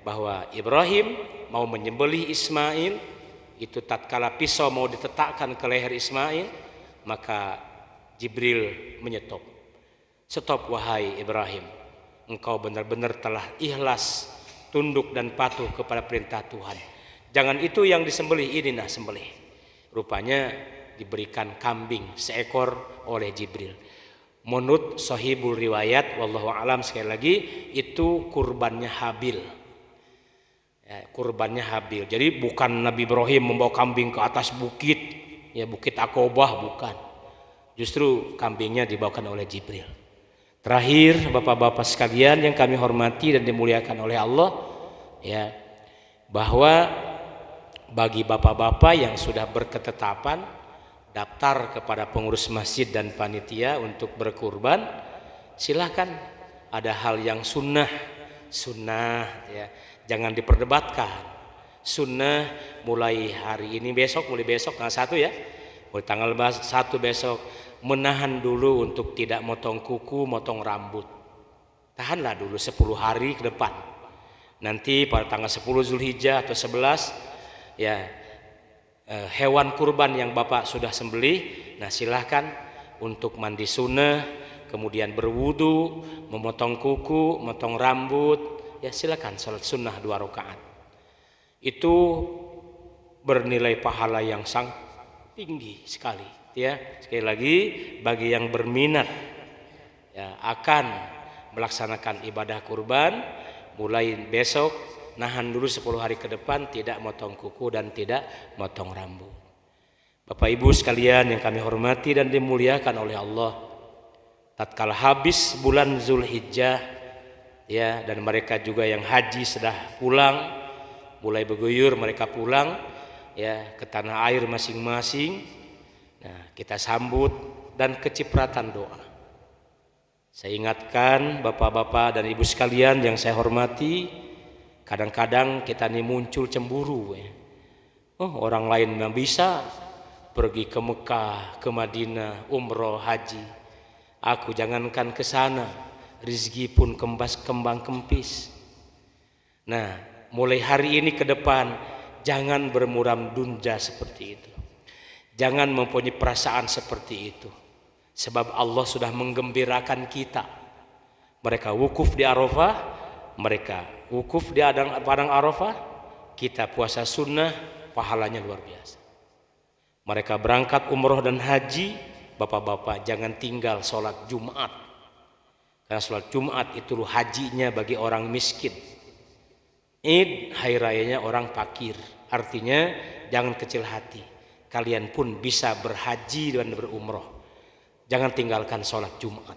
bahwa Ibrahim mau menyembelih Ismail, itu tatkala pisau mau ditetakkan ke leher Ismail, maka Jibril menyetop. Stop wahai Ibrahim, engkau benar-benar telah ikhlas, tunduk dan patuh kepada perintah Tuhan. Jangan itu yang disembelih, ini nah sembelih. Rupanya diberikan kambing seekor oleh Jibril. Menurut sahihul riwayat, wallahu alam, sekali lagi itu kurbannya Habil. Ya, kurbannya Habil. Jadi bukan Nabi Ibrahim membawa kambing ke atas bukit, ya bukit Aqobah, bukan. Justru kambingnya dibawakan oleh Jibril. Terakhir, bapak-bapak sekalian yang kami hormati dan dimuliakan oleh Allah, ya, bahwa bagi bapak-bapak yang sudah berketetapan daftar kepada pengurus masjid dan panitia untuk berkurban, silahkan. Ada hal yang sunnah ya, jangan diperdebatkan. Sunnah mulai hari ini, mulai besok tanggal 1 ya, mulai tanggal 1 besok, menahan dulu untuk tidak motong kuku, motong rambut. Tahanlah dulu 10 hari ke depan. Nanti pada tanggal 10 Zulhijjah atau 11 ya, hewan kurban yang bapak sudah sembelih, nah silahkan untuk mandi sunnah, kemudian berwudu, memotong kuku, memotong rambut, ya silakan salat sunnah 2 rakaat. Itu bernilai pahala yang sangat tinggi sekali, ya. Sekali lagi bagi yang berminat ya akan melaksanakan ibadah kurban, mulai besok nahan dulu 10 hari ke depan, tidak motong kuku dan tidak motong rambut. Bapak Ibu sekalian yang kami hormati dan dimuliakan oleh Allah, tatkala habis bulan Zulhijjah ya, dan mereka juga yang haji sudah pulang, mulai berguyur mereka pulang ya ke tanah air masing-masing. Nah, kita sambut dan kecipratan doa. Saya ingatkan bapak-bapak dan ibu sekalian yang saya hormati, kadang-kadang kita ini muncul cemburu ya. Orang lain yang bisa pergi ke Mekah, ke Madinah, umroh, haji. Aku jangankan ke sana, rezeki pun kembang kempis. Nah, mulai hari ini ke depan jangan bermuram dunja seperti itu. Jangan mempunyai perasaan seperti itu. Sebab Allah sudah menggembirakan kita. Mereka wukuf di Arafah, mereka wukuf di padang Arafah, kita puasa sunnah, pahalanya luar biasa. Mereka berangkat umroh dan haji, bapak-bapak jangan tinggal sholat Jumat, karena sholat Jumat itu hajinya bagi orang miskin, Id hari rayanya orang fakir. Artinya jangan kecil hati, kalian pun bisa berhaji dan berumroh. Jangan tinggalkan sholat Jumat.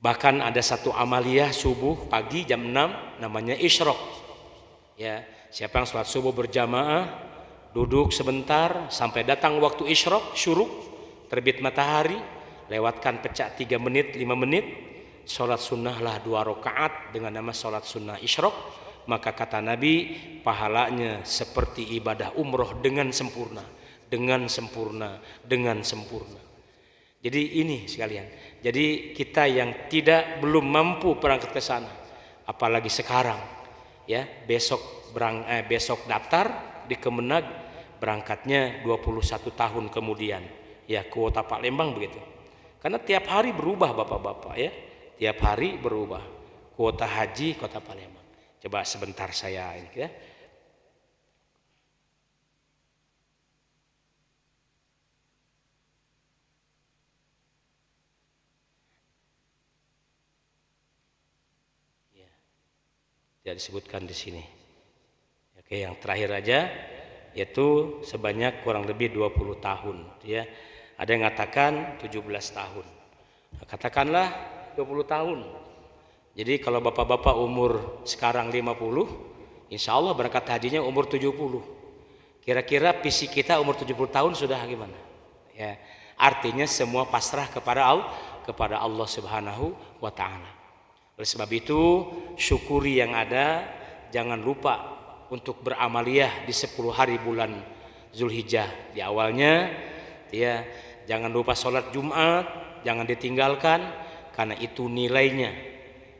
Bahkan ada satu amaliyah subuh pagi jam 6 namanya isyraq. Ya, siapa yang sholat subuh berjamaah, duduk sebentar sampai datang waktu isyraq, syuruk, terbit matahari, lewatkan pecah 3 menit, 5 menit, sholat sunnahlah 2 rakaat dengan nama sholat sunnah isyraq. Maka kata Nabi, pahalanya seperti ibadah umroh dengan sempurna, dengan sempurna, dengan sempurna. Jadi ini sekalian. Jadi kita yang belum mampu berangkat ke sana, apalagi sekarang ya, besok daftar di Kemenag, berangkatnya 21 tahun kemudian. Ya, kuota Palembang begitu. Karena tiap hari berubah Bapak-bapak ya. Tiap hari berubah. Kuota haji Kota Palembang. Coba sebentar saya ini ya. Tidak disebutkan di sini. Oke, yang terakhir aja yaitu sebanyak kurang lebih 20 tahun ya. Ada yang mengatakan 17 tahun. Nah, katakanlah 20 tahun. Jadi kalau bapak-bapak umur sekarang 50, insya Allah berangkat hajinya umur 70. Kira-kira fisik kita umur 70 tahun sudah gimana? Ya, artinya semua pasrah kepada Allah Subhanahu wa taala. Oleh sebab itu, syukuri yang ada, jangan lupa untuk beramaliyah di 10 hari bulan Zulhijjah. Di awalnya ya, jangan lupa sholat Jumat, jangan ditinggalkan, karena itu nilainya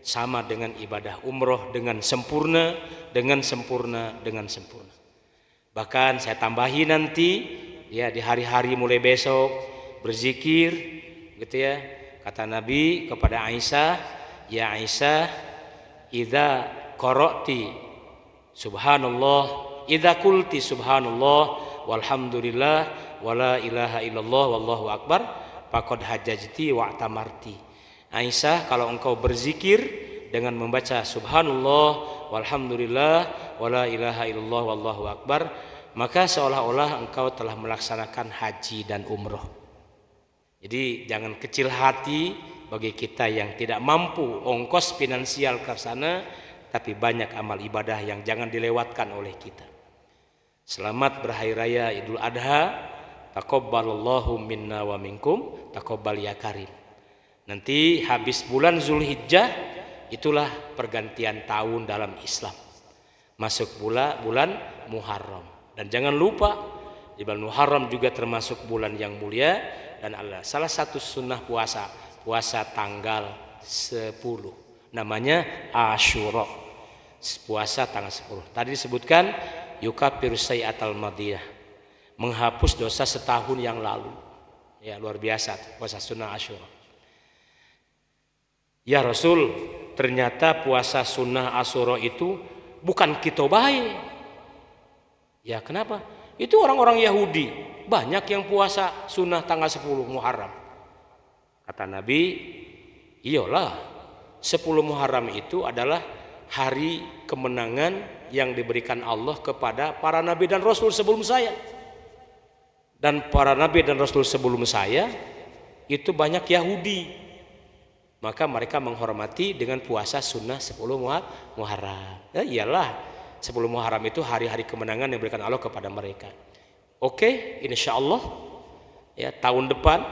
sama dengan ibadah umroh dengan sempurna. Bahkan saya tambahi nanti ya, di hari-hari mulai besok berzikir gitu ya. Kata Nabi kepada Aisyah, ya Aisyah, idza qara'ti subhanallah, idza qulti subhanallah walhamdulillah wala ilaha illallah wallahu akbar faqad hajjati wa atamarti. Aisyah, kalau engkau berzikir dengan membaca subhanallah walhamdulillah wala ilaha illallah wallahu akbar, maka seolah-olah engkau telah melaksanakan haji dan umroh. Jadi jangan kecil hati bagi kita yang tidak mampu ongkos finansial ke sana, tapi banyak amal ibadah yang jangan dilewatkan oleh kita. Selamat berhari raya Idul Adha. Taqabbalallahu minna wa minkum, taqabbal ya karim. Nanti habis bulan Zulhijjah, itulah pergantian tahun dalam Islam. Masuk bulan Muharram. Dan jangan lupa di bulan Muharram juga termasuk bulan yang mulia, dan adalah salah satu sunnah puasa tanggal 10, namanya Asyura, puasa tanggal 10. Tadi disebutkan yukaffiru sayyi'atal madiyah, menghapus dosa setahun yang lalu. Ya, luar biasa puasa sunnah Asyura. Ya Rasul, ternyata puasa sunnah Asyura itu bukan kita baik. Ya, kenapa? Itu orang-orang Yahudi banyak yang puasa sunnah tanggal 10 Muharram. Kata Nabi, iyalah 10 Muharram itu adalah hari kemenangan yang diberikan Allah kepada para nabi dan rasul sebelum saya. Dan para nabi dan rasul sebelum saya itu banyak Yahudi. Maka mereka menghormati dengan puasa sunnah 10 Muharram. Ya iyalah 10 Muharram itu hari-hari kemenangan yang diberikan Allah kepada mereka. Oke, insya Allah ya, tahun depan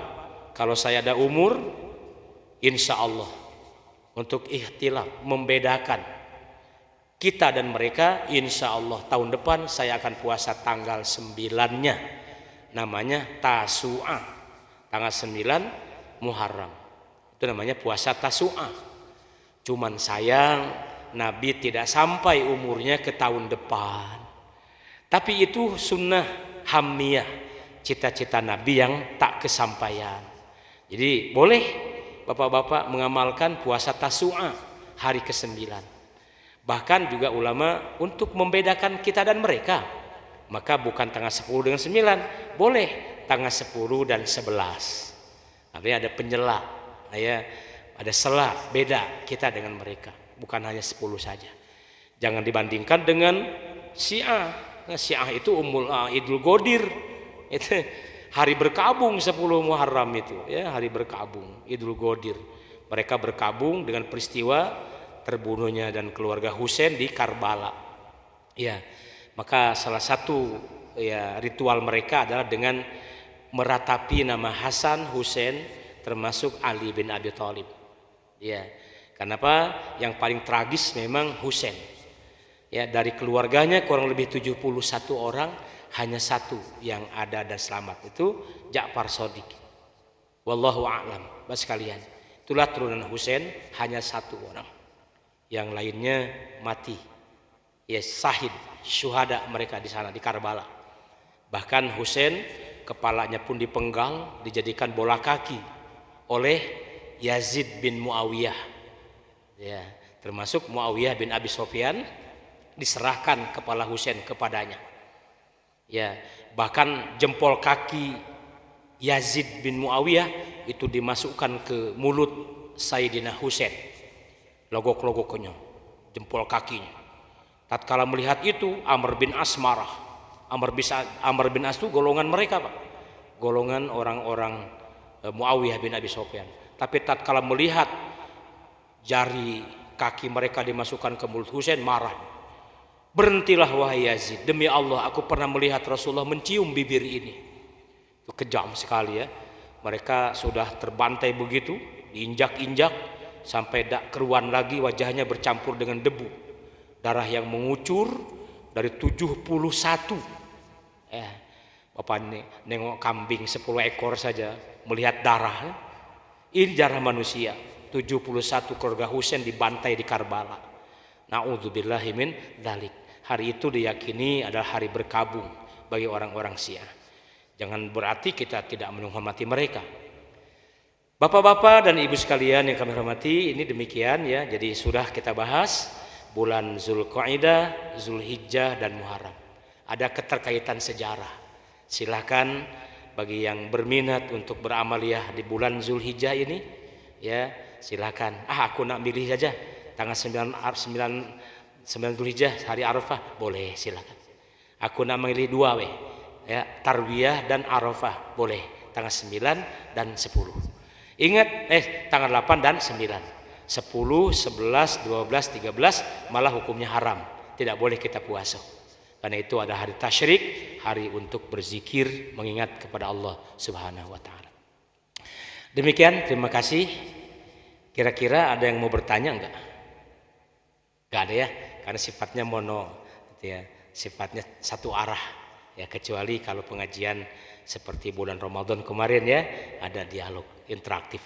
kalau saya ada umur, insya Allah untuk ikhtilaf, membedakan kita dan mereka, insya Allah tahun depan saya akan puasa tanggal 9-nya, namanya Tasu'ah, tanggal 9 Muharram. Itu namanya puasa Tasu'ah. Cuman sayang Nabi tidak sampai umurnya ke tahun depan. Tapi itu sunnah hamniyah, cita-cita Nabi yang tak kesampaian. Jadi boleh bapak-bapak mengamalkan puasa Tasu'ah hari ke-9. Bahkan juga ulama untuk membedakan kita dan mereka, maka bukan tanggal 10 dengan 9, boleh tanggal 10 dan 11. Artinya ada penyela, ya, ada sela beda kita dengan mereka, bukan hanya 10 saja. Jangan dibandingkan dengan Syiah. Nah, Syiah itu Idul Ghadir, itu hari berkabung 10 Muharram itu ya, hari berkabung Idul Ghadir. Mereka berkabung dengan peristiwa terbunuhnya dan keluarga Husain di Karbala. Ya, maka salah satu ya ritual mereka adalah dengan meratapi nama Hasan, Husain, termasuk Ali bin Abi Thalib. Ya, kenapa? Yang paling tragis memang Husain. Ya, dari keluarganya kurang lebih 71 orang, hanya satu yang ada dan selamat, itu Ja'far Shadiq. Wallahu a'lam. Bapak sekalian, itulah turunan Husain, hanya satu orang, yang lainnya mati ya syahid, syuhada mereka di sana di Karbala. Bahkan Husain kepalanya pun dipenggal, dijadikan bola kaki oleh Yazid bin Muawiyah. Ya, termasuk Muawiyah bin Abi Sufyan diserahkan kepala Husain kepadanya. Ya, bahkan jempol kaki Yazid bin Muawiyah itu dimasukkan ke mulut Sayyidina Husain. Logok-logoknya, jempol kakinya. Tatkala melihat itu Amr bin As marah. Amr bin As itu golongan mereka, Pak. Golongan orang-orang Muawiyah bin Abi Sufyan. Tapi tatkala melihat jari kaki mereka dimasukkan ke mulut Husain, marah. Berhentilah wahai Yazid, demi Allah aku pernah melihat Rasulullah mencium bibir ini. Itu kejam sekali ya. Mereka sudah terbantai begitu, diinjak-injak sampai tak keruan lagi, wajahnya bercampur dengan debu. Darah yang mengucur dari 71. Bapak nengok kambing 10 ekor saja melihat darah. Ini darah manusia. 71 keluarga Husain dibantai di Karbala. Na'udzubillahi min dzalik. Hari itu diyakini adalah hari berkabung bagi orang-orang Syiah. Jangan berarti kita tidak menghormati mereka. Bapak-bapak dan ibu sekalian yang kami hormati, ini demikian ya. Jadi sudah kita bahas bulan Zulqa'dah, Zulhijjah dan Muharram. Ada keterkaitan sejarah. Silakan bagi yang berminat untuk beramaliyah di bulan Zulhijjah ini, ya silakan. Aku nak milih saja tanggal 9 Zulhijjah hari Arafah, boleh silakan. Aku nak milih 2 ya, Tarwiyah dan Arafah, boleh tanggal 9 dan 10. Ingat tanggal 8 dan 9. 10, 11, 12, 13 malah hukumnya haram. Tidak boleh kita puasa. Karena itu ada hari tasyrik, hari untuk berzikir mengingat kepada Allah Subhanahu wa taala. Demikian, terima kasih. Kira-kira ada yang mau bertanya enggak? Enggak ada ya, karena sifatnya mono gitu ya. Sifatnya satu arah ya, kecuali kalau pengajian seperti bulan Ramadan kemarin ya, ada dialog interaktif.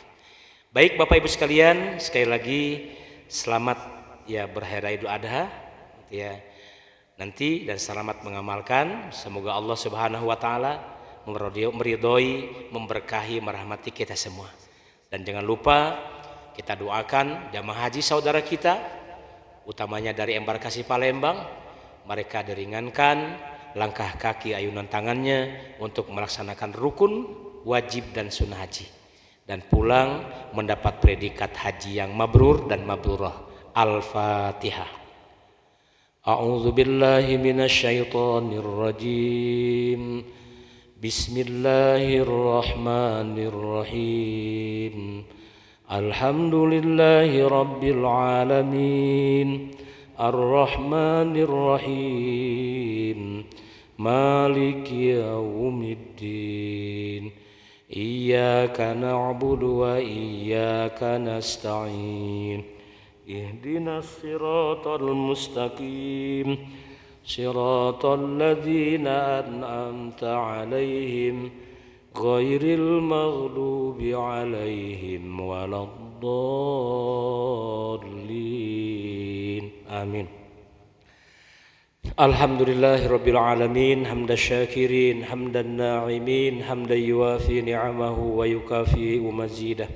Baik Bapak Ibu sekalian, sekali lagi selamat ya berhari Idul Adha gitu ya. Nanti dan selamat mengamalkan. Semoga Allah Subhanahu wa taala meridhoi, memberkahi, merahmati kita semua. Dan jangan lupa kita doakan jamaah haji saudara kita, utamanya dari embarkasi Palembang, mereka diringankan langkah kaki ayunan tangannya untuk melaksanakan rukun, wajib dan sunnah haji, dan pulang mendapat predikat haji yang mabrur dan mabrurah. Al-Fatihah. A'udzu billahi minasyaitonir rajim. Bismillahirrahmanirrahim. Alhamdulillahi rabbil alamin. Ar-Rahmanir Rahim. Maliki yaumiddin. Iyyaka na'budu wa iyyaka nasta'in. Ihdinas siratal mustaqim. Siratal ladzina an'amta 'alaihim ghairil maghdubi 'alaihim waladdallin. Amin. Alhamdulillahirabbil alamin, hamdan syakirin, hamdan na'imin, hamdan yuwafi ni'amahu wa yukafi mazidah.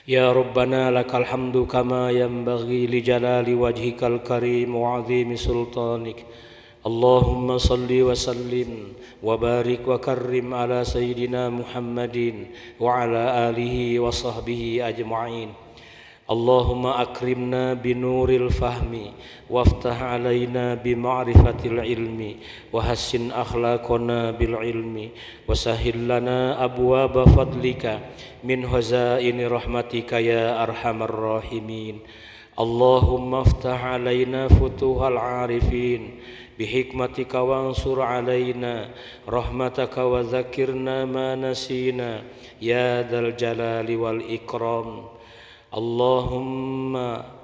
Ya Rabbana lakal hamdu kama yanbaghi li jalali wajhikal karim wa 'azimi sultanik. Allahumma salli wa sallim wa barik wa karrim ala sayyidina Muhammadin wa ala alihi wa sahbihi ajma'in. Allahumma akrimna binuril fahmi waftah alaina bima'rifatil ilmi wa hassin akhlaqana bil ilmi wa sahhil lana abwaaba fadlika min hazaini rahmatika ya arhamar rahimin. Allahumma aftah alaina futuhal arifin bihikmatika wansur alaina rahmataka wa dzakirna ma nasina ya dzal jalali wal ikram. Allahumma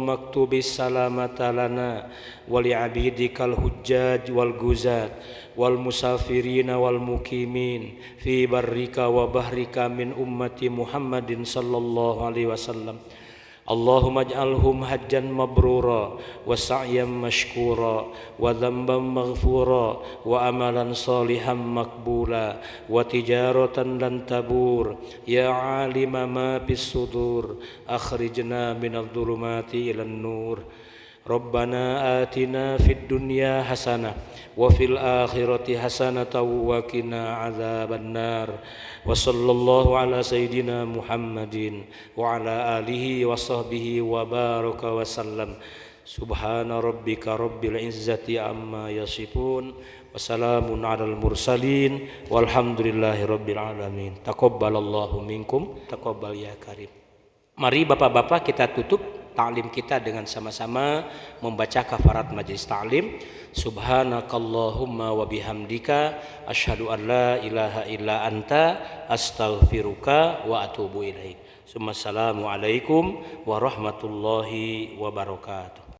aktubis salamata lana wa li abidikal hujjaj wal guzat wal musafirina wal mukimin fi barrika wa bahrika min ummati Muhammadin sallallahu alaihi wasallam. اللهم اجعلهم حجا مبرورا وسعيا مشكورا وذنبا مغفورا وأملا صالحا مقبولا وتجارة لن تبور يا عالم ما في الصدور أخرجنا من الظلمات إلى النور ربنا آتنا في الدنيا حسنة وفي الآخرة حسنة وقنا عذاب النار وصلى الله على سيدنا محمد وعلى آله وصحبه وبارك وسلم سبحان ربك رب العزة عما يصفون وسلام على المرسلين والحمد لله رب العالمين تقبل الله منكم تقبل يا كريم. Mari bapak-bapak kita tutup ta'lim kita dengan sama-sama membaca kafarat majelis ta'lim. Subhanakallahumma wa bihamdika asyhadu an la ilaha illa anta astaghfiruka wa atubu ilaik. Assalamualaikum warahmatullahi wabarakatuh.